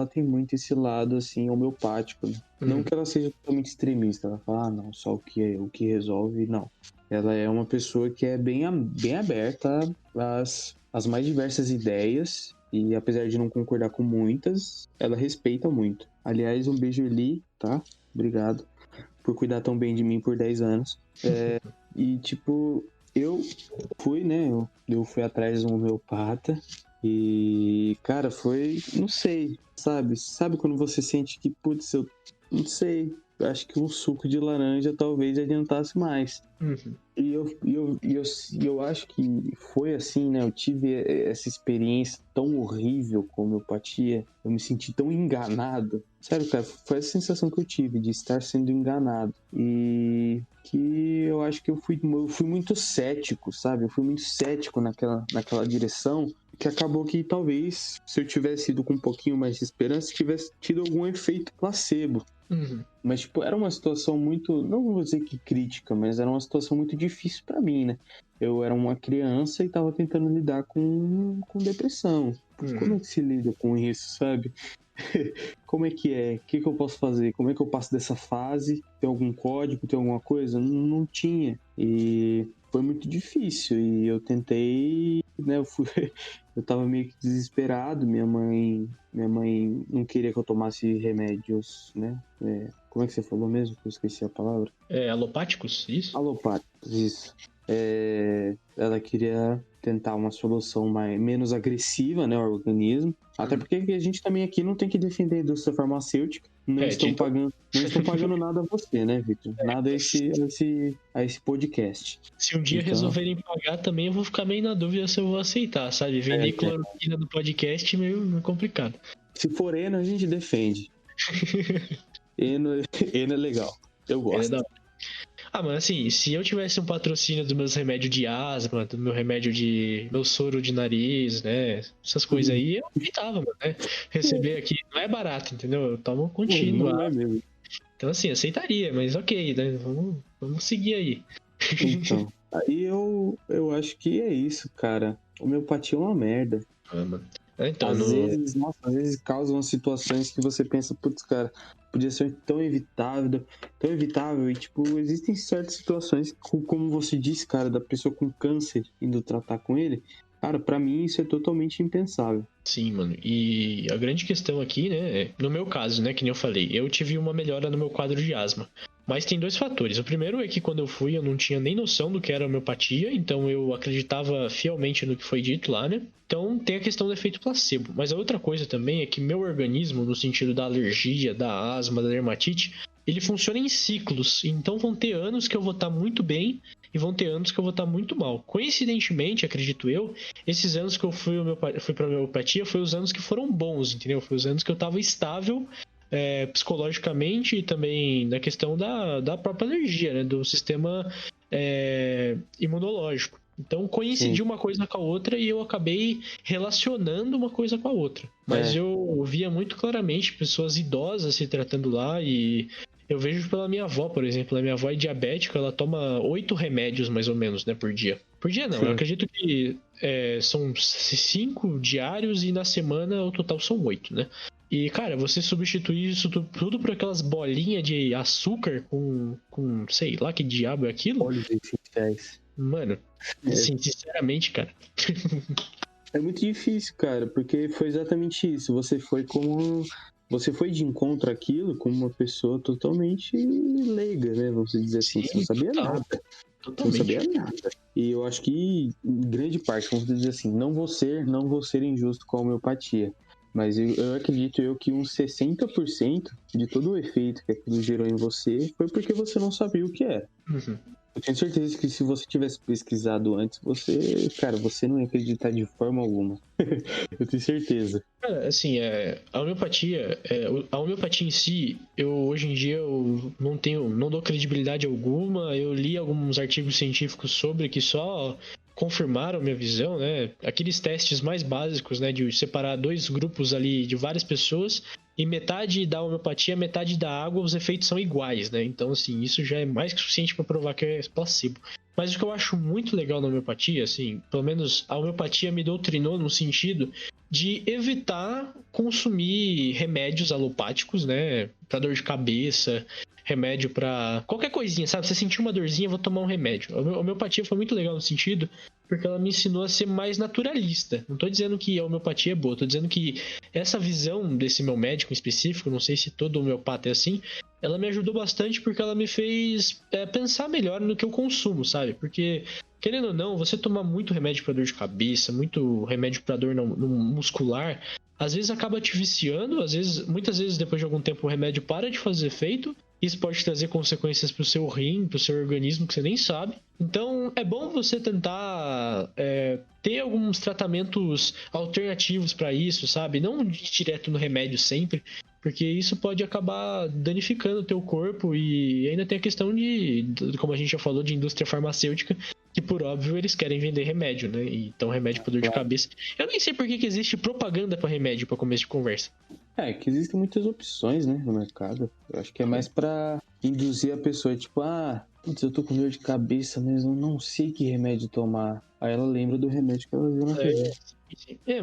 tem muito esse lado, assim, homeopático, né? Não que ela seja totalmente extremista, ela fala, não, só o que resolve, não. Ela é uma pessoa que é bem aberta às mais diversas ideias, e apesar de não concordar com muitas, ela respeita muito. Aliás, um beijo, Eli, tá? Obrigado por cuidar tão bem de mim por 10 anos. E, tipo, eu fui, né? Eu fui atrás de um homeopata e, cara, foi, não sei, sabe? Sabe quando você sente que, putz, eu não sei, acho que um suco de laranja talvez adiantasse mais. Uhum. E eu acho que foi assim, né? Eu tive essa experiência tão horrível com a homeopatia, eu me senti tão enganado. Sério, cara, foi essa sensação que eu tive de estar sendo enganado. E que eu acho que eu fui muito cético, sabe? Eu fui muito cético naquela direção, que acabou que talvez, se eu tivesse ido com um pouquinho mais de esperança, tivesse tido algum efeito placebo. Uhum. Mas, tipo, era uma situação muito, não vou dizer que crítica, mas era uma situação muito difícil pra mim, né? Eu era uma criança e tava tentando lidar com depressão. Como é que se lida com isso, sabe? Como é que é? O que eu posso fazer? Como é que eu passo dessa fase? Tem algum código? Tem alguma coisa? Não tinha. E foi muito difícil. E eu tentei, né? Eu tava meio que desesperado. Minha mãe não queria que eu tomasse remédios, né? Como é que você falou mesmo? Eu esqueci a palavra. Alopáticos, isso? Alopáticos, isso. Ela queria tentar uma solução menos agressiva, né, ao organismo. Até porque a gente também aqui não tem que defender a indústria farmacêutica. Não estão pagando nada a você, né, Victor? Nada a esse podcast. Se um dia resolverem pagar também, eu vou ficar meio na dúvida se eu vou aceitar, sabe? Vender cloroquina no podcast é meio complicado. Se for Eno, a gente defende. Eno é legal. Eu gosto. Mano, assim, se eu tivesse um patrocínio dos meus remédios de asma, do meu remédio meu soro de nariz, né? Essas coisas aí, eu aceitava, mano, né? Receber aqui não é barato, entendeu? Eu tomo contínuo. Não é mesmo. Então, assim, aceitaria, mas ok, né? Vamos seguir aí. Então, aí eu acho que é isso, cara. Homeopatia é uma merda. Mano. Então, às vezes causam situações que você pensa, putz, cara, podia ser tão evitável, e tipo, existem certas situações, como você disse, cara, da pessoa com câncer indo tratar com ele, cara, pra mim isso é totalmente impensável. Sim, mano, e a grande questão aqui, né, no meu caso, né, que nem eu falei, eu tive uma melhora no meu quadro de asma. Mas tem 2 fatores. O primeiro é que quando eu fui, eu não tinha nem noção do que era homeopatia, então eu acreditava fielmente no que foi dito lá, né? Então tem a questão do efeito placebo. Mas a outra coisa também é que meu organismo, no sentido da alergia, da asma, da dermatite, ele funciona em ciclos. Então vão ter anos que eu vou estar muito bem e vão ter anos que eu vou estar muito mal. Coincidentemente, acredito eu, esses anos que eu fui pra homeopatia foi os anos que foram bons, entendeu? Foi os anos que eu estava estável psicologicamente e também na questão da própria alergia, né? Do sistema imunológico. Então coincidiu uma coisa com a outra e eu acabei relacionando uma coisa com a outra. Mas eu via muito claramente pessoas idosas se tratando lá e eu vejo pela minha avó, por exemplo. A minha avó é diabética, ela toma 8 remédios mais ou menos, né, por dia. Por dia não, eu acredito que são 5 diários e na semana o total são 8, né? E, cara, você substituir isso tudo por aquelas bolinhas de açúcar com sei lá que diabo é aquilo? Óleos essenciais. Mano, assim, sinceramente, cara. É muito difícil, cara, porque foi exatamente isso. Você foi de encontro àquilo como uma pessoa totalmente leiga, né? Vamos dizer assim. Você não sabia nada. Totalmente. Você não sabia nada. E eu acho que, em grande parte, vamos dizer assim, não vou ser injusto com a homeopatia. Mas eu acredito que uns 60% de todo o efeito que aquilo gerou em você foi porque você não sabia o que era. Uhum. Eu tenho certeza que se você tivesse pesquisado antes, você não ia acreditar de forma alguma. Eu tenho certeza. Cara, assim, a homeopatia em si, hoje em dia eu não dou credibilidade alguma. Eu li alguns artigos científicos sobre que só confirmaram minha visão, né? Aqueles testes mais básicos, né, de separar 2 grupos ali de várias pessoas e metade da homeopatia, metade da água, os efeitos são iguais, né? Então, assim, isso já é mais que suficiente para provar que é placebo. Mas o que eu acho muito legal na homeopatia, assim, pelo menos a homeopatia me doutrinou no sentido de evitar consumir remédios alopáticos, né? Pra dor de cabeça, remédio pra qualquer coisinha, sabe? Você sentiu uma dorzinha, vou tomar um remédio. A homeopatia foi muito legal no sentido porque ela me ensinou a ser mais naturalista. Não tô dizendo que a homeopatia é boa, tô dizendo que essa visão desse meu médico em específico, não sei se todo homeopata é assim, ela me ajudou bastante porque ela me fez pensar melhor no que eu consumo, sabe? Porque, querendo ou não, você tomar muito remédio pra dor de cabeça, muito remédio pra dor no muscular, às vezes acaba te viciando, muitas vezes depois de algum tempo o remédio para de fazer efeito. Isso pode trazer consequências pro seu rim, pro seu organismo que você nem sabe. Então é bom você tentar ter alguns tratamentos alternativos para isso, sabe? Não ir direto no remédio sempre, porque isso pode acabar danificando o teu corpo. E ainda tem a questão como a gente já falou, de indústria farmacêutica, que por óbvio eles querem vender remédio, né? Então remédio para dor de cabeça. Eu nem sei por que existe propaganda para remédio para começo de conversa. Que existem muitas opções, né, no mercado. Eu acho que é mais pra induzir a pessoa, tipo, putz, eu tô com dor de cabeça, mas eu não sei que remédio tomar. Aí ela lembra do remédio que ela viu na TV.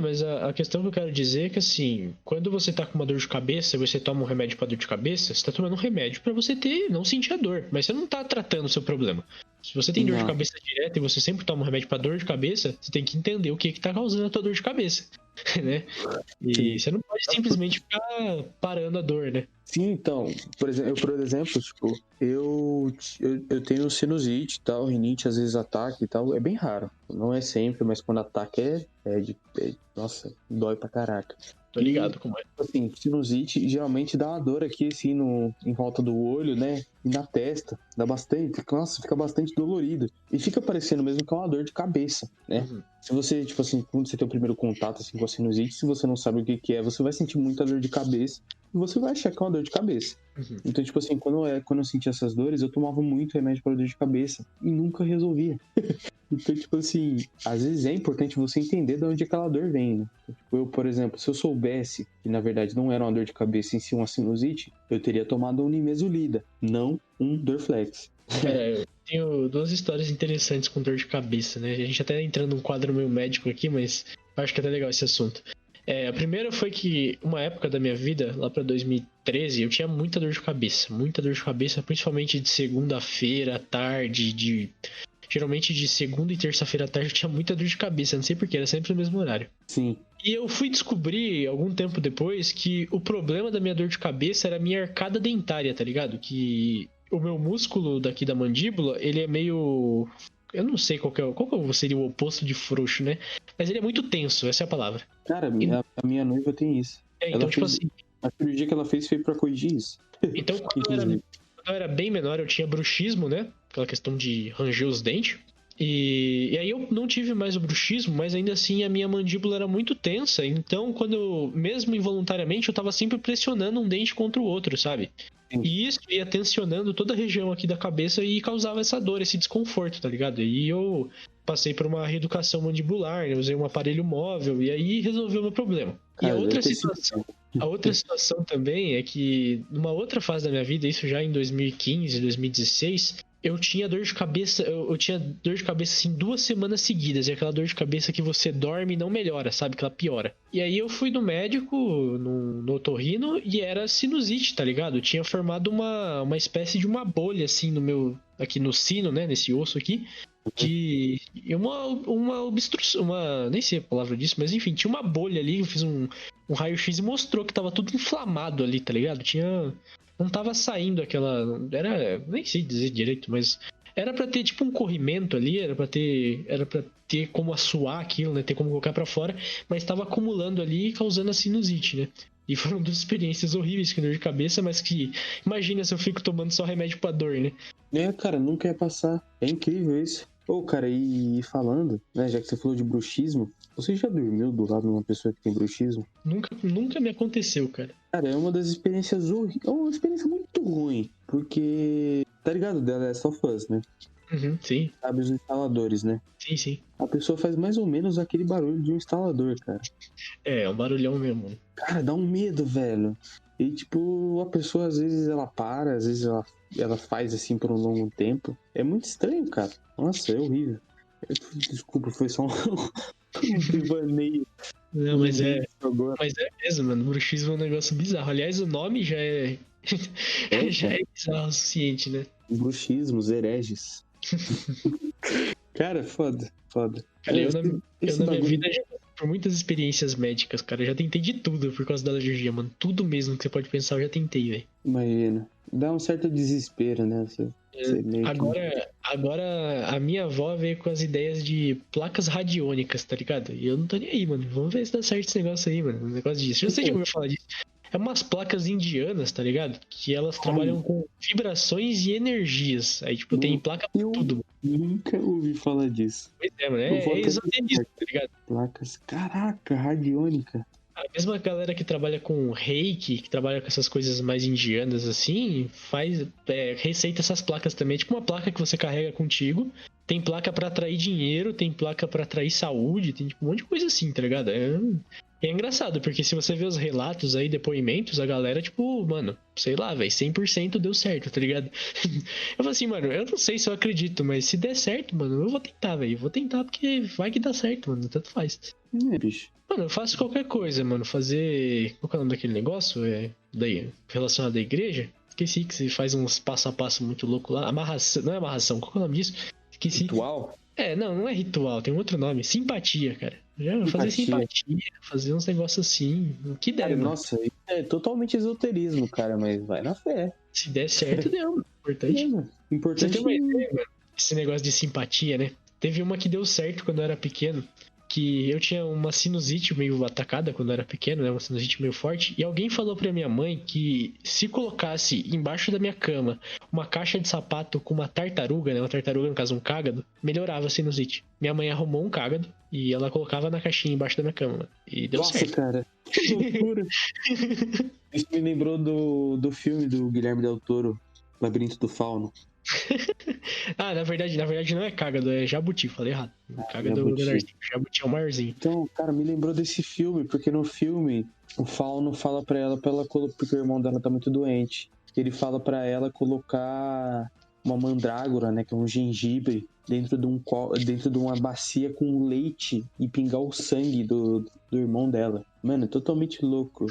Mas a questão que eu quero dizer é que, assim, quando você tá com uma dor de cabeça e você toma um remédio pra dor de cabeça, você tá tomando um remédio pra você não sentir a dor, mas você não tá tratando o seu problema. Se você tem dor de cabeça direta e você sempre toma um remédio pra dor de cabeça, você tem que entender o que tá causando a tua dor de cabeça, né? E você não pode simplesmente ficar parando a dor, né? Sim, então, por exemplo, tipo, eu tenho sinusite e tal, rinite, às vezes ataque e tal, é bem raro. Não é sempre, mas quando ataque nossa, dói pra caraca. Tô ligado como é. Assim, sinusite geralmente dá uma dor aqui, assim, em volta do olho, né? E na testa. Dá bastante. Nossa, fica bastante dolorido. E fica parecendo mesmo que é uma dor de cabeça, né? Uhum. Se você, tipo assim, quando você tem o primeiro contato assim, com a sinusite, se você não sabe o que é, você vai sentir muita dor de cabeça. E você vai achar que é uma dor de cabeça. Uhum. Então, tipo assim, quando eu sentia essas dores, eu tomava muito remédio para dor de cabeça. E nunca resolvia. Então, tipo assim, às vezes é importante você entender de onde aquela dor vem, né? Tipo, eu, por exemplo, se eu soubesse que na verdade não era uma dor de cabeça em si uma sinusite, eu teria tomado um nimesulida, não um Dorflex. Eu tenho 2 histórias interessantes com dor de cabeça, né? A gente até entrando num quadro meio médico aqui, mas acho que é até legal esse assunto. A primeira foi que, uma época da minha vida, lá pra 2013, eu tinha muita dor de cabeça, principalmente de segunda-feira à tarde, geralmente de segunda e terça-feira à tarde eu tinha muita dor de cabeça, não sei porquê, era sempre no mesmo horário. Sim. E eu fui descobrir, algum tempo depois, que o problema da minha dor de cabeça era a minha arcada dentária, tá ligado? Que o meu músculo daqui da mandíbula, ele é meio... Eu não sei qual seria o oposto de frouxo, né? Mas ele é muito tenso, essa é a palavra. Cara, a minha noiva tem isso. Então, tipo assim... A cirurgia que ela fez foi pra corrigir isso. Então, quando eu era bem menor, eu tinha bruxismo, né? Aquela questão de ranger os dentes. E aí eu não tive mais o bruxismo, mas ainda assim a minha mandíbula era muito tensa. Então, mesmo involuntariamente, eu tava sempre pressionando um dente contra o outro, sabe? Sim. E isso ia tensionando toda a região aqui da cabeça e causava essa dor, esse desconforto, tá ligado? E eu passei por uma reeducação mandibular, né? Usei um aparelho móvel e aí resolveu o meu problema. Cara, e deve ter sido- a outra situação também é que numa outra fase da minha vida, isso já em 2015, 2016, eu tinha dor de cabeça, eu tinha dor de cabeça assim 2 semanas seguidas, e aquela dor de cabeça que você dorme e não melhora, sabe? Que ela piora. E aí eu fui no médico, no otorrino, e era sinusite, tá ligado? Eu tinha formado uma espécie de uma bolha assim no meu, aqui no sino, né? Nesse osso aqui. E uma obstrução, nem sei a palavra disso, mas enfim, tinha uma bolha ali, eu fiz um raio-x e mostrou que tava tudo inflamado ali, tá ligado? Não tava saindo aquela, nem sei dizer direito, mas era pra ter tipo um corrimento ali, era pra ter como assoar aquilo, né, ter como colocar pra fora, mas tava acumulando ali, causando a sinusite, né? E foram duas experiências horríveis com dor de cabeça, mas que, imagina se eu fico tomando só remédio pra dor, né? Cara, nunca ia passar. É incrível isso. Ô, cara, e falando, né, já que você falou de bruxismo, você já dormiu do lado de uma pessoa que tem bruxismo? Nunca me aconteceu, cara. Cara, é uma das experiências horríveis. É uma experiência muito ruim, porque, tá ligado? The Last of Us, né? Uhum, sim, Sabe os instaladores, né? sim. A pessoa faz mais ou menos aquele barulho de um instalador, cara. É um barulhão mesmo. Cara, dá um medo, velho. E, tipo, a pessoa, às vezes, ela para, às vezes ela faz, assim, por um longo tempo. É muito estranho, cara. Nossa, é horrível. Desculpa, foi só um devaneio. Não, mas é Agora. mesmo, mano. Bruxismo é um negócio bizarro. Aliás, o nome já é já é bizarro o suficiente, né? Bruxismos, hereges. Cara, foda. Cara, eu Esse na minha bagulho- vida já passei por muitas experiências médicas, cara. Eu já tentei de tudo por causa da alergia, mano. Tudo mesmo que você pode pensar, eu já tentei, velho. Imagina. Dá um certo desespero, né? Você meio que... Agora, a minha avó veio com as ideias de placas radiônicas, tá ligado? E eu não tô nem aí, mano. Vamos ver se dá certo esse negócio aí, mano. Um negócio disso. Eu já sei de como eu falar disso. É umas placas indianas, tá ligado? Que elas trabalham com vibrações e energias. Aí, tipo, tem placa pra Eu tudo. nunca ouvi falar disso. Pois é, mano. Eu vou É até esoterismo, tá ligado? Placas. Caraca, radiônica. A mesma galera que trabalha com reiki, que trabalha com essas coisas mais indianas assim, receita essas placas também. É tipo uma placa que você carrega contigo. Tem placa pra atrair dinheiro, tem placa pra atrair saúde, tem tipo um monte de coisa assim, tá ligado? É engraçado, porque se você vê os relatos aí, depoimentos, a galera, tipo, mano, sei lá, velho, 100% deu certo, tá ligado? Eu falo assim, mano, eu não sei se eu acredito, mas se der certo, mano, eu vou tentar, velho. Vou tentar porque vai que dá certo, mano, tanto faz. Bicho. Mano, eu faço qualquer coisa, mano. Fazer. Qual que é o nome daquele negócio? Relacionado à igreja? Esqueci que você faz uns passo a passo muito louco lá. Amarração. Não é amarração, qual que é o nome disso? Esqueci. Ritual? Não é ritual, tem um outro nome. Simpatia, cara. Fazer simpatia, fazer uns negócios assim. O que der, Cara, mano. nossa, isso é totalmente esoterismo, cara, mas vai na fé. Se der certo, deu, mano. Importante. Mano, Você importante. tem uma ideia, mano? Esse negócio de simpatia, né? Teve uma que deu certo quando eu era pequeno. Que eu tinha uma sinusite meio atacada quando eu era pequeno, né? Uma sinusite meio forte. E alguém falou pra minha mãe que se colocasse embaixo da minha cama uma caixa de sapato com uma tartaruga, né? Uma tartaruga, no caso, um cágado, melhorava a sinusite. Minha mãe arrumou um cágado e ela colocava na caixinha embaixo da minha cama, mano. E deu Nossa, certo. cara, que loucura. Isso me lembrou do filme do Guilherme Del Toro, Labirinto do Fauno. Na verdade não é cágado, é jabuti, falei errado. Cágado jabuti. menorzinho, jabuti é o maiorzinho. Então, cara, me lembrou desse filme, porque no filme o Fauno fala pra ela porque o irmão dela tá muito doente. Ele fala pra ela colocar uma mandrágora, né, que é um gengibre, dentro de uma bacia com leite e pingar o sangue do irmão dela. Mano, é totalmente louco.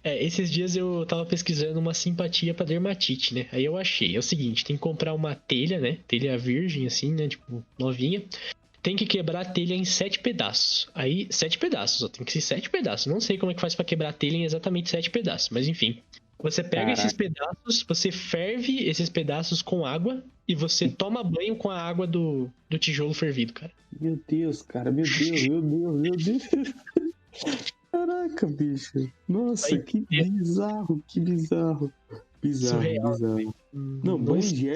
Esses dias eu tava pesquisando uma simpatia pra dermatite, né? Aí eu achei, é o seguinte, tem que comprar uma telha, né? Telha virgem, assim, né? Tipo, novinha. Tem que quebrar a telha em 7 pedaços. Aí, 7 pedaços, ó, tem que ser 7 pedaços. Não sei como é que faz pra quebrar a telha em exatamente 7 pedaços, mas enfim. Você pega esses pedaços, você ferve esses pedaços com água e você toma banho com a água do tijolo fervido, cara. Meu Deus, cara, meu Deus. Caraca, bicho. Nossa, que bizarro. Bizarro, surreal. bizarro. Não, banho de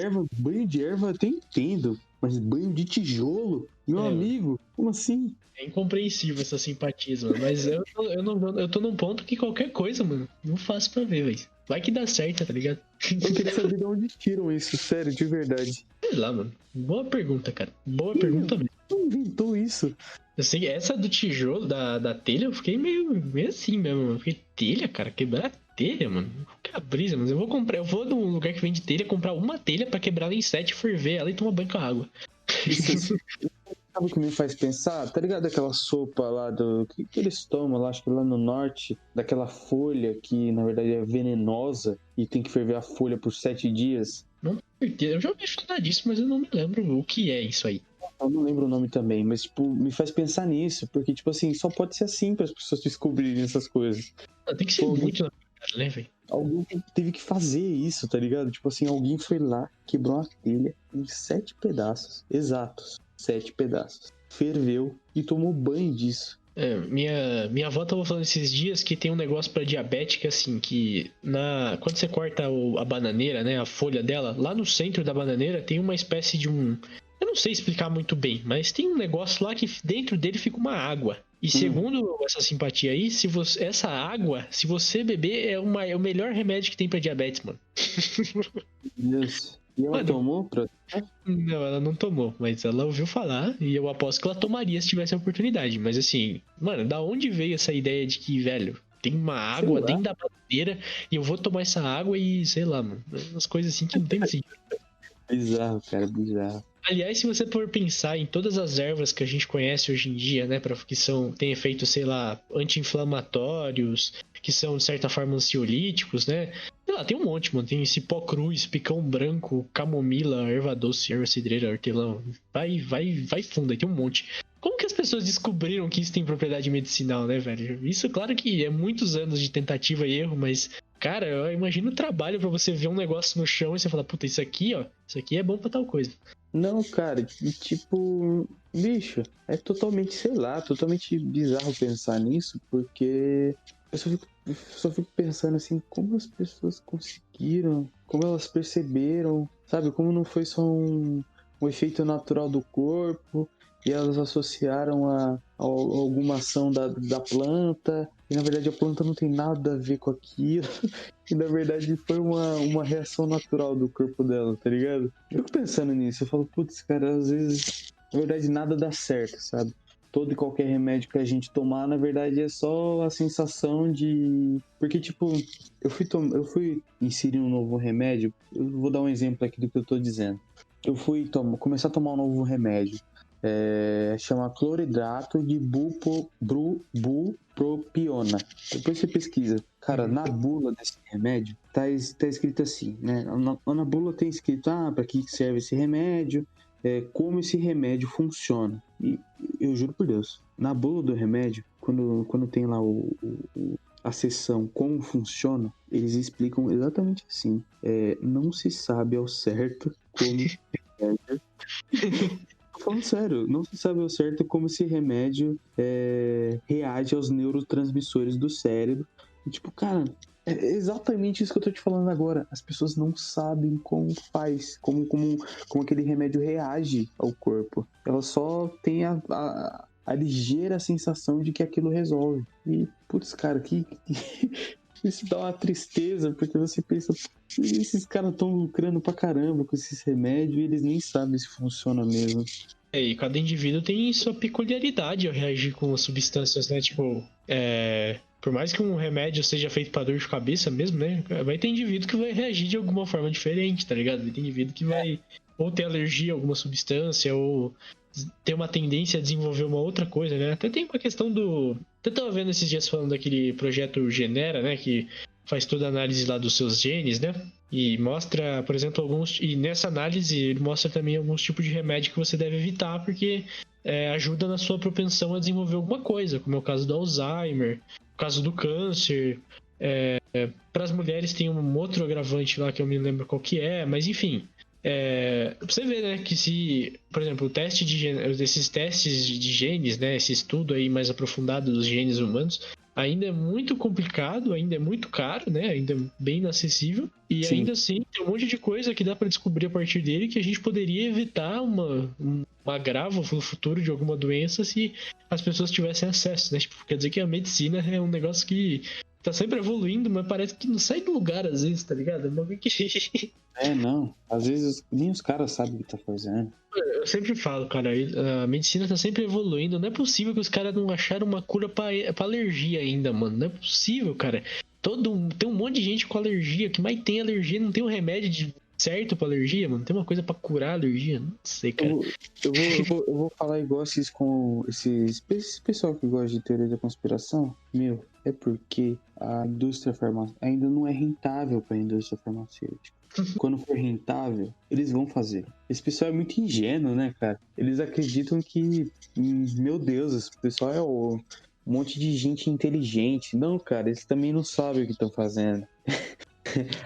erva eu até entendo, mas banho de tijolo? Meu amigo, como assim? É incompreensível essa simpatia, mano. Mas eu tô num ponto que qualquer coisa, mano, não faço pra ver, velho. Vai que dá certo, tá ligado? Eu queria saber de onde tiram isso, sério, de verdade. Sei lá, mano. Boa pergunta, cara. Boa pergunta mesmo. Quem inventou isso? Eu sei, essa do tijolo, da telha, eu fiquei meio assim mesmo, mano. Eu fiquei, telha, cara? Quebrar telha, mano? Que brisa, mas eu vou num lugar que vende telha, comprar uma telha pra quebrar ela em 7, ferver ela e tomar banho com a água. Isso, sabe o que me faz pensar? Tá ligado aquela sopa lá do... que eles tomam lá, acho que lá no norte, daquela folha que na verdade é venenosa e tem que ferver a folha por 7 dias? Não tenho certeza. Eu já ouvi falar disso, mas eu não me lembro o que é isso aí. Eu não lembro o nome também, mas tipo, me faz pensar nisso, porque tipo assim, só pode ser assim para as pessoas descobrirem essas coisas. Tem que ser muito na cara, né, velho? Alguém teve que fazer isso, tá ligado? Tipo assim, alguém foi lá, quebrou uma telha em 7 pedaços, exatos, 7 pedaços, ferveu e tomou banho disso. Minha avó tava falando esses dias que tem um negócio pra diabética, assim, que quando você corta a bananeira, né, a folha dela, lá no centro da bananeira tem uma espécie de um... Eu não sei explicar muito bem, mas tem um negócio lá que dentro dele fica uma água. E segundo essa simpatia aí, essa água, se você beber, é o melhor remédio que tem pra diabetes, mano. Deus. E ela tomou pra... Não, ela não tomou, mas ela ouviu falar e eu aposto que ela tomaria se tivesse a oportunidade. Mas assim, mano, da onde veio essa ideia de que, velho, tem uma água dentro da bananeira e eu vou tomar essa água e, sei lá, mano, umas coisas assim que não tem sentido. Bizarro, cara, bizarro. Aliás, se você for pensar em todas as ervas que a gente conhece hoje em dia, né, que tem efeitos, sei lá, anti-inflamatórios, que são de certa forma ansiolíticos, né? Sei lá, tem um monte, mano. Tem cipó cruz, picão branco, camomila, erva doce, erva cidreira, hortelã. Vai fundo, aí tem um monte. Como que as pessoas descobriram que isso tem propriedade medicinal, né, velho? Isso, claro que é muitos anos de tentativa e erro, mas, cara, eu imagino o trabalho pra você ver um negócio no chão e você falar, puta, isso aqui, ó, isso aqui é bom pra tal coisa. Não, cara, tipo, bicho, é totalmente, sei lá, totalmente bizarro pensar nisso, porque eu só fico pensando assim, como as pessoas conseguiram, como elas perceberam, sabe, como não foi só um efeito natural do corpo, e elas associaram a alguma ação da planta, e na verdade a planta não tem nada a ver com aquilo, e na verdade foi uma reação natural do corpo dela, tá ligado? Eu fico pensando nisso, eu falo, putz, cara, às vezes, na verdade nada dá certo, sabe? Todo e qualquer remédio que a gente tomar, na verdade, é só a sensação de... Porque, tipo, eu fui inserir um novo remédio, eu vou dar um exemplo aqui do que eu tô dizendo. Eu fui começar a tomar um novo remédio. Chama cloridrato de bupropiona. Depois você pesquisa. Cara, na bula desse remédio tá escrito assim, né? Na bula tem escrito, para que serve esse remédio, como esse remédio funciona. E eu juro por Deus, na bula do remédio, quando tem lá a seção como funciona, eles explicam exatamente assim. Não se sabe ao certo como remédio. Falando sério, não se sabe ao certo como esse remédio reage aos neurotransmissores do cérebro. E, tipo, cara, é exatamente isso que eu tô te falando agora. As pessoas não sabem como faz, como aquele remédio reage ao corpo. Elas só têm a ligeira sensação de que aquilo resolve. E, putz, cara, isso dá uma tristeza, porque você pensa, esses caras estão lucrando pra caramba com esses remédios e eles nem sabem se funciona mesmo. E cada indivíduo tem sua peculiaridade ao reagir com substâncias, né? Tipo, por mais que um remédio seja feito pra dor de cabeça mesmo, né? Vai ter indivíduo que vai reagir de alguma forma diferente, tá ligado? Vai ter indivíduo que vai ou ter alergia a alguma substância, ou ter uma tendência a desenvolver uma outra coisa, né? Até tem uma questão do... Até tava vendo esses dias falando daquele projeto Genera, né? Que faz toda a análise lá dos seus genes, né? E mostra, por exemplo, e nessa análise ele mostra também alguns tipos de remédio que você deve evitar, porque ajuda na sua propensão a desenvolver alguma coisa, como é o caso do Alzheimer, o caso do câncer. Para as mulheres tem um outro agravante lá que eu me lembro qual que é, mas enfim... você vê, né, que se, por exemplo, esses testes de genes, né, esse estudo aí mais aprofundado dos genes humanos, ainda é muito complicado, ainda é muito caro, né? Ainda é bem inacessível. E Sim. ainda assim, tem um monte de coisa que dá pra descobrir a partir dele que a gente poderia evitar um agravo no futuro de alguma doença se as pessoas tivessem acesso, né? Tipo, quer dizer que a medicina é um negócio que tá sempre evoluindo, mas parece que não sai do lugar às vezes, tá ligado? É um bagulho que Não. Às vezes nem os caras sabem o que tá fazendo. eu sempre falo, cara, a medicina tá sempre evoluindo. Não é possível que os caras não acharam uma cura pra alergia ainda, mano. Não é possível, cara. Tem um monte de gente com alergia. O que mais tem alergia? Não tem um remédio certo pra alergia, mano? Tem uma coisa pra curar a alergia? Não sei, cara. Eu vou falar igual esses com esse pessoal que gosta de teoria da conspiração. Meu, é porque a indústria farmacêutica ainda não é rentável para a indústria farmacêutica. Quando for rentável, eles vão fazer. Esse pessoal é muito ingênuo, né, cara? Eles acreditam que, meu Deus, esse pessoal é um monte de gente inteligente. Não, cara, eles também não sabem o que estão fazendo.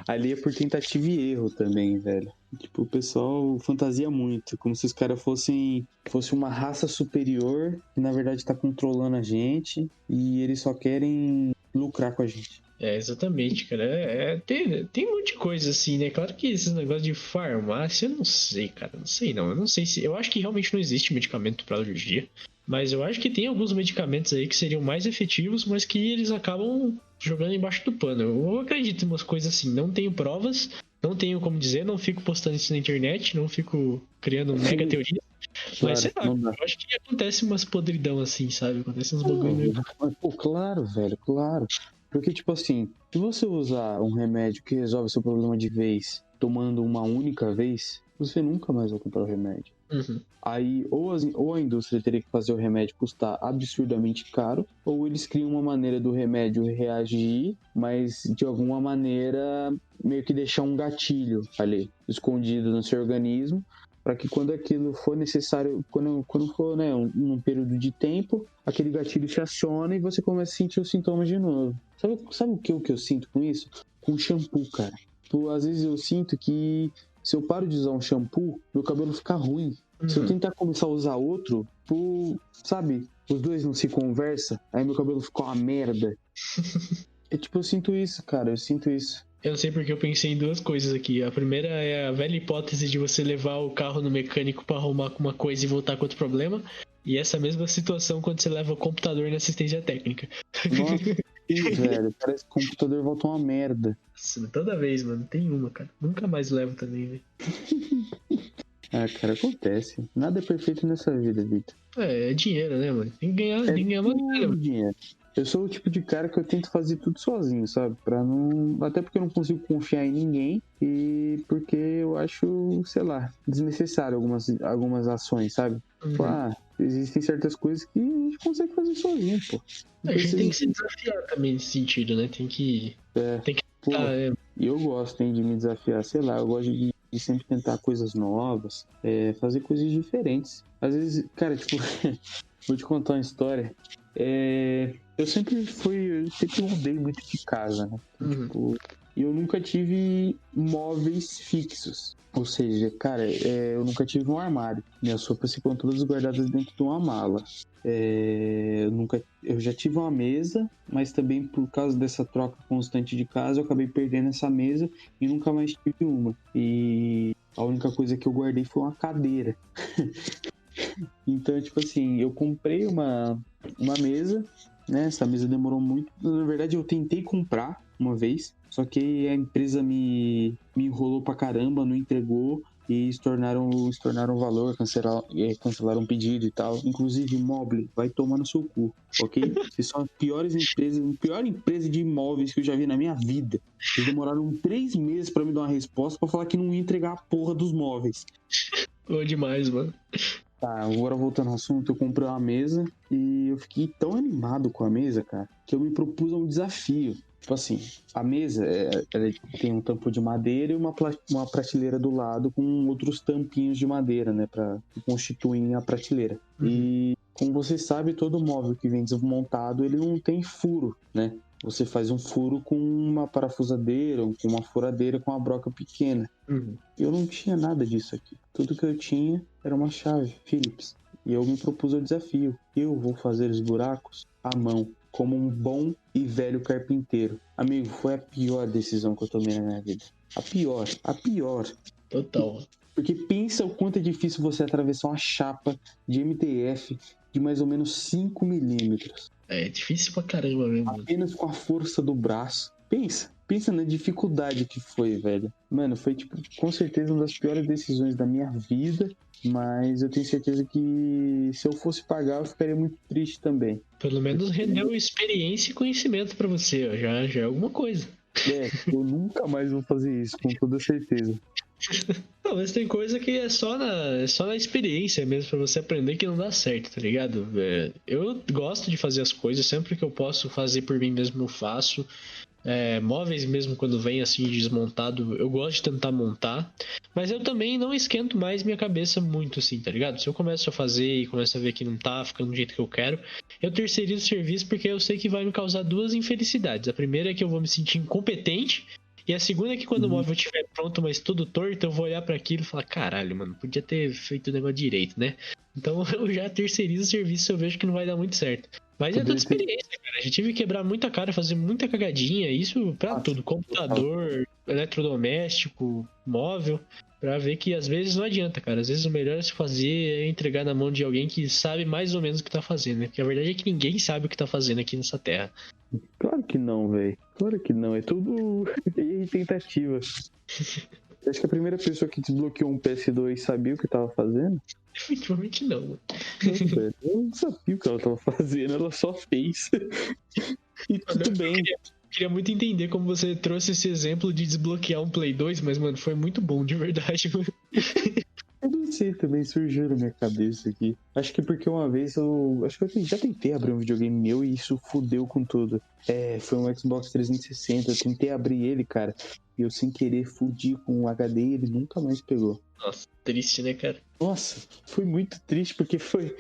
Ali é por tentativa e erro também, velho. Tipo, o pessoal fantasia muito, como se os caras fossem uma raça superior que na verdade tá controlando a gente e eles só querem lucrar com a gente. É, exatamente, cara. Tem um monte de coisa assim, né? Claro que esses negócios de farmácia, eu não sei, cara. Não sei não. Eu não sei se. Eu acho que realmente não existe medicamento pra alergia. Mas eu acho que tem alguns medicamentos aí que seriam mais efetivos, mas que eles acabam jogando embaixo do pano. Eu acredito em umas coisas assim. Não tenho provas, não tenho como dizer, não fico postando isso na internet, não fico criando mega teoria. Mas Claro, sei lá, não dá. eu acho que acontece umas podridão assim, sabe? Acontece uns bagulho meio. Pô, claro, velho, claro. Porque, tipo assim, se você usar um remédio que resolve seu problema de vez, tomando uma única vez, você nunca mais vai comprar o remédio. Uhum. Aí, ou a indústria teria que fazer o remédio custar absurdamente caro, ou eles criam uma maneira do remédio reagir, mas de alguma maneira meio que deixar um gatilho ali, escondido no seu organismo, para que quando aquilo for necessário, quando for, né, um período de tempo, aquele gatilho se aciona e você começa a sentir os sintomas de novo. Sabe o que eu sinto com isso? Com shampoo, cara. Tipo, às vezes eu sinto que se eu paro de usar um shampoo, meu cabelo fica ruim. Se eu tentar começar a usar outro, sabe, os dois não se conversam, aí meu cabelo ficou uma merda. É tipo, eu sinto isso, cara, eu sinto isso. Eu não sei porque eu pensei em duas coisas aqui. A primeira é a velha hipótese de você levar o carro no mecânico pra arrumar com uma coisa e voltar com outro problema. E essa mesma situação quando você leva o computador na assistência técnica. Nossa, sim, velho, parece que o computador volta uma merda. Nossa, toda vez, mano. Tem uma, cara. Nunca mais levo também, velho. Ah, cara, acontece. Nada é perfeito nessa vida, Vitor. É dinheiro, né, mano? Tem que ganhar uma grana, Tudo mano. dinheiro. Eu sou o tipo de cara que eu tento fazer tudo sozinho, sabe? Pra não. Até porque eu não consigo confiar em ninguém e porque eu acho, sei lá, desnecessário algumas ações, sabe? Tipo, existem certas coisas que a gente consegue fazer sozinho, pô. Não A gente tem que se precisa. desafiar também nesse sentido, né? Tem que. Tem que. Pô, É. e eu gosto, hein, de me desafiar, sei lá, eu gosto de sempre tentar coisas novas, fazer coisas diferentes. Às vezes, cara, tipo, vou te contar uma história. Eu sempre mudei muito de casa, né? Tipo, e eu nunca tive móveis fixos. Ou seja, cara, eu nunca tive um armário. Minhas roupas ficam todas guardadas dentro de uma mala. Eu já tive uma mesa, mas também por causa dessa troca constante de casa, eu acabei perdendo essa mesa e nunca mais tive uma. E a única coisa que eu guardei foi uma cadeira. Então, tipo assim, eu comprei uma mesa, né? Essa mesa demorou muito. Na verdade, eu tentei comprar uma vez, só que a empresa me enrolou pra caramba, não entregou e estornaram o valor, cancelaram o pedido e tal. Inclusive, Mobile, vai tomar no seu cu, ok? Vocês são as piores empresas, a pior empresa de imóveis que eu já vi na minha vida. Eles demoraram 3 meses pra me dar uma resposta pra falar que não ia entregar a porra dos móveis. Bom demais, mano. Tá, agora voltando ao assunto, eu comprei uma mesa e eu fiquei tão animado com a mesa, cara, que eu me propus um desafio. Tipo assim, a mesa ela tem um tampo de madeira e uma prateleira do lado com outros tampinhos de madeira, né, que constituem a prateleira. E, como você sabe, todo móvel que vem desmontado, ele não tem furo, né? Você faz um furo com uma parafusadeira, com uma furadeira com uma broca pequena. Eu não tinha nada disso aqui. Tudo que eu tinha era uma chave Phillips. E eu me propus o desafio. Eu vou fazer os buracos à mão, como um bom e velho carpinteiro. Amigo, foi a pior decisão que eu tomei na minha vida. A pior. Total. Porque pensa o quanto é difícil você atravessar uma chapa de MDF de mais ou menos 5 milímetros. É difícil pra caramba mesmo. Apenas com a força do braço. Pensa na dificuldade que foi, velho. Mano, foi, tipo, com certeza uma das piores decisões da minha vida. Mas eu tenho certeza que se eu fosse pagar, eu ficaria muito triste também. Pelo menos rendeu experiência e conhecimento pra você, ó. Já é alguma coisa. Eu nunca mais vou fazer isso, com toda certeza. Não, mas tem coisa que é só na experiência mesmo, pra você aprender que não dá certo, tá ligado? Eu gosto de fazer as coisas, sempre que eu posso fazer por mim mesmo eu faço. Móveis mesmo, quando vem assim desmontado, eu gosto de tentar montar, mas eu também não esquento mais minha cabeça muito assim, tá ligado? Se eu começo a fazer e começo a ver que não tá ficando do jeito que eu quero, eu terceirizo o serviço porque eu sei que vai me causar duas infelicidades. A primeira é que eu vou me sentir incompetente, e a segunda é que quando o móvel estiver pronto, mas todo torto, eu vou olhar pra aquilo e falar, caralho, mano, podia ter feito o negócio direito, né? Então eu já terceirizo o serviço se eu vejo que não vai dar muito certo. Mas é toda experiência, cara. A gente tive que quebrar muita cara, fazer muita cagadinha. Isso pra tudo. Computador, eletrodoméstico, móvel. Pra ver que às vezes não adianta, cara. Às vezes o melhor a se fazer é entregar na mão de alguém que sabe mais ou menos o que tá fazendo, né? Porque a verdade é que ninguém sabe o que tá fazendo aqui nessa terra. Claro que não, velho. Claro que não. É tudo tentativa. Acho que a primeira pessoa que desbloqueou um PS2 sabia o que tava fazendo? Definitivamente não, mano. Não, velho. Eu não sabia o que ela tava fazendo, ela só fez. E tudo bem. Eu queria muito entender como você trouxe esse exemplo de desbloquear um Play 2, mas, mano, foi muito bom, de verdade, mano. Eu não sei, também surgiu na minha cabeça aqui. Acho que porque uma vez acho que eu já tentei abrir um videogame meu e isso fudeu com tudo. Foi um Xbox 360, eu tentei abrir ele, cara. E eu sem querer fudi com o HD e ele nunca mais pegou. Nossa, triste, né, cara? Nossa, foi muito triste porque foi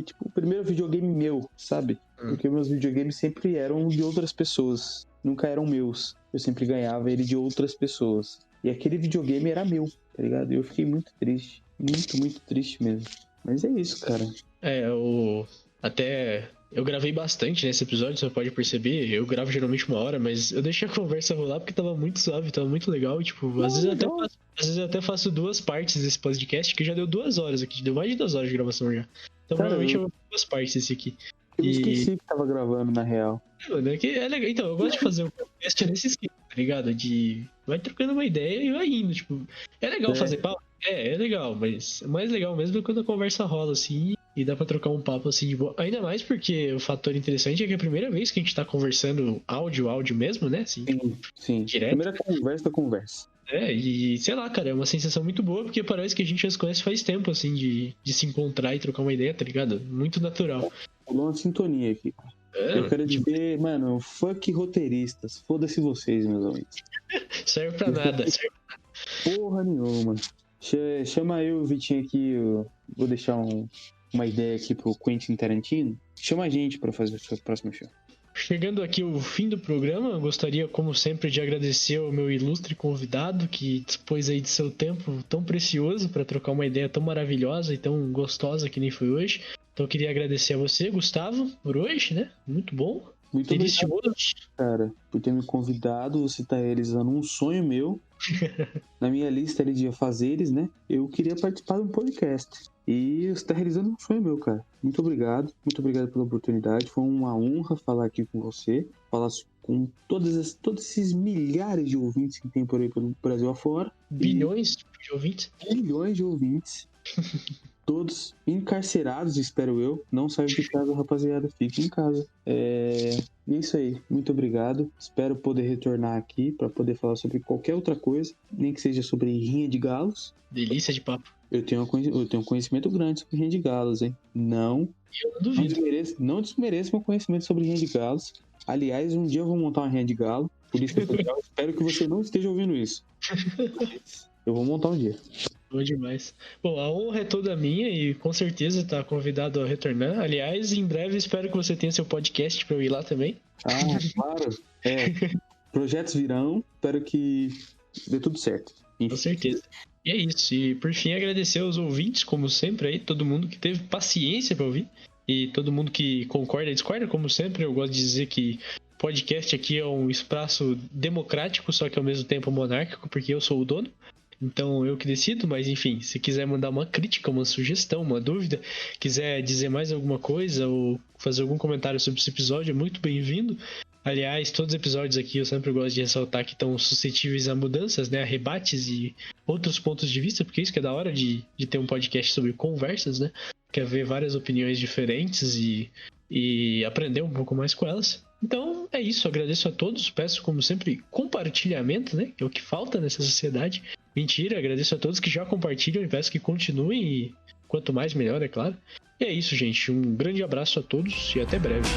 tipo o primeiro videogame meu, sabe? Porque meus videogames sempre eram de outras pessoas, nunca eram meus. Eu sempre ganhava ele de outras pessoas. E aquele videogame era meu, tá ligado? Eu fiquei muito triste. Muito, muito triste mesmo. Mas é isso, cara. Eu gravei bastante nesse episódio, você pode perceber. Eu gravo geralmente 1 hora, mas eu deixei a conversa rolar porque tava muito suave, tava muito legal. E, tipo, às vezes eu até faço 2 partes desse podcast, que já deu 2 horas aqui, deu mais de 2 horas de gravação já. Então provavelmente eu vou fazer 2 partes desse aqui. Eu esqueci que tava gravando, na real. Mano, é legal. Então, eu gosto de fazer um podcast nesse esquema, tá ligado? De vai trocando uma ideia e vai indo, tipo... É legal fazer papo? É legal, mas é mais legal mesmo é quando a conversa rola, assim, e dá pra trocar um papo, assim, de boa. Ainda mais porque o fator interessante é que é a primeira vez que a gente tá conversando áudio mesmo, né? Assim, sim. Direto. Primeira conversa. E sei lá, cara, é uma sensação muito boa, porque parece que a gente já se conhece faz tempo, assim, de se encontrar e trocar uma ideia, tá ligado? Muito natural. Rolou uma sintonia aqui. Eu quero dizer, mano, fuck roteiristas. Foda-se vocês, meus amigos. Serve pra nada. Porra nenhuma. Chama eu, Vitinho, aqui. Eu vou deixar uma ideia aqui pro Quentin Tarantino. Chama a gente pra fazer o seu próximo show. Chegando aqui ao fim do programa, gostaria, como sempre, de agradecer ao meu ilustre convidado que dispôs aí de seu tempo tão precioso para trocar uma ideia tão maravilhosa e tão gostosa que nem foi hoje. Então eu queria agradecer a você, Gustavo, por hoje, né? Muito bom. Muito delicioso. Obrigado, cara, por ter me convidado. Você tá realizando um sonho meu. Na minha lista ali de afazeres, né? Eu queria participar de um podcast. E você tá realizando um sonho meu, cara. Muito obrigado pela oportunidade. Foi uma honra falar aqui com você. Falar com todos esses milhares de ouvintes que tem por aí pelo Brasil afora. Bilhões de ouvintes? Bilhões de ouvintes. Todos encarcerados, espero eu. Não saiam de casa, rapaziada. Fiquem em casa. É isso aí. Muito obrigado. Espero poder retornar aqui para poder falar sobre qualquer outra coisa. Nem que seja sobre rinha de galos. Delícia de papo. Eu tenho um conhecimento grande sobre rinha de galos, hein? Não desmereço meu conhecimento sobre rinha de galos. Aliás, um dia eu vou montar uma rinha de galo. Por isso que eu espero que você não esteja ouvindo isso. Eu vou montar um dia. Bom demais. Bom, a honra é toda minha e com certeza tá convidado a retornar. Aliás, em breve espero que você tenha seu podcast para eu ir lá também. Ah, claro. Projetos virão. Espero que dê tudo certo. Enfim. Com certeza. E é isso. E por fim, agradecer aos ouvintes, como sempre, aí, todo mundo que teve paciência para ouvir. E todo mundo que concorda e discorda, como sempre, eu gosto de dizer que podcast aqui é um espaço democrático, só que ao mesmo tempo monárquico, porque eu sou o dono. Então eu que decido, mas enfim, se quiser mandar uma crítica, uma sugestão, uma dúvida, quiser dizer mais alguma coisa ou fazer algum comentário sobre esse episódio, é muito bem-vindo. Aliás, todos os episódios aqui eu sempre gosto de ressaltar que estão suscetíveis a mudanças, né, a rebates e outros pontos de vista, porque isso que é da hora de ter um podcast sobre conversas, né? Quer ver várias opiniões diferentes e aprender um pouco mais com elas. Então é isso, agradeço a todos, peço como sempre compartilhamento, né? Que é o que falta nessa sociedade. Mentira, agradeço a todos que já compartilham e peço que continuem, e quanto mais melhor, é claro. E é isso, gente, um grande abraço a todos e até breve.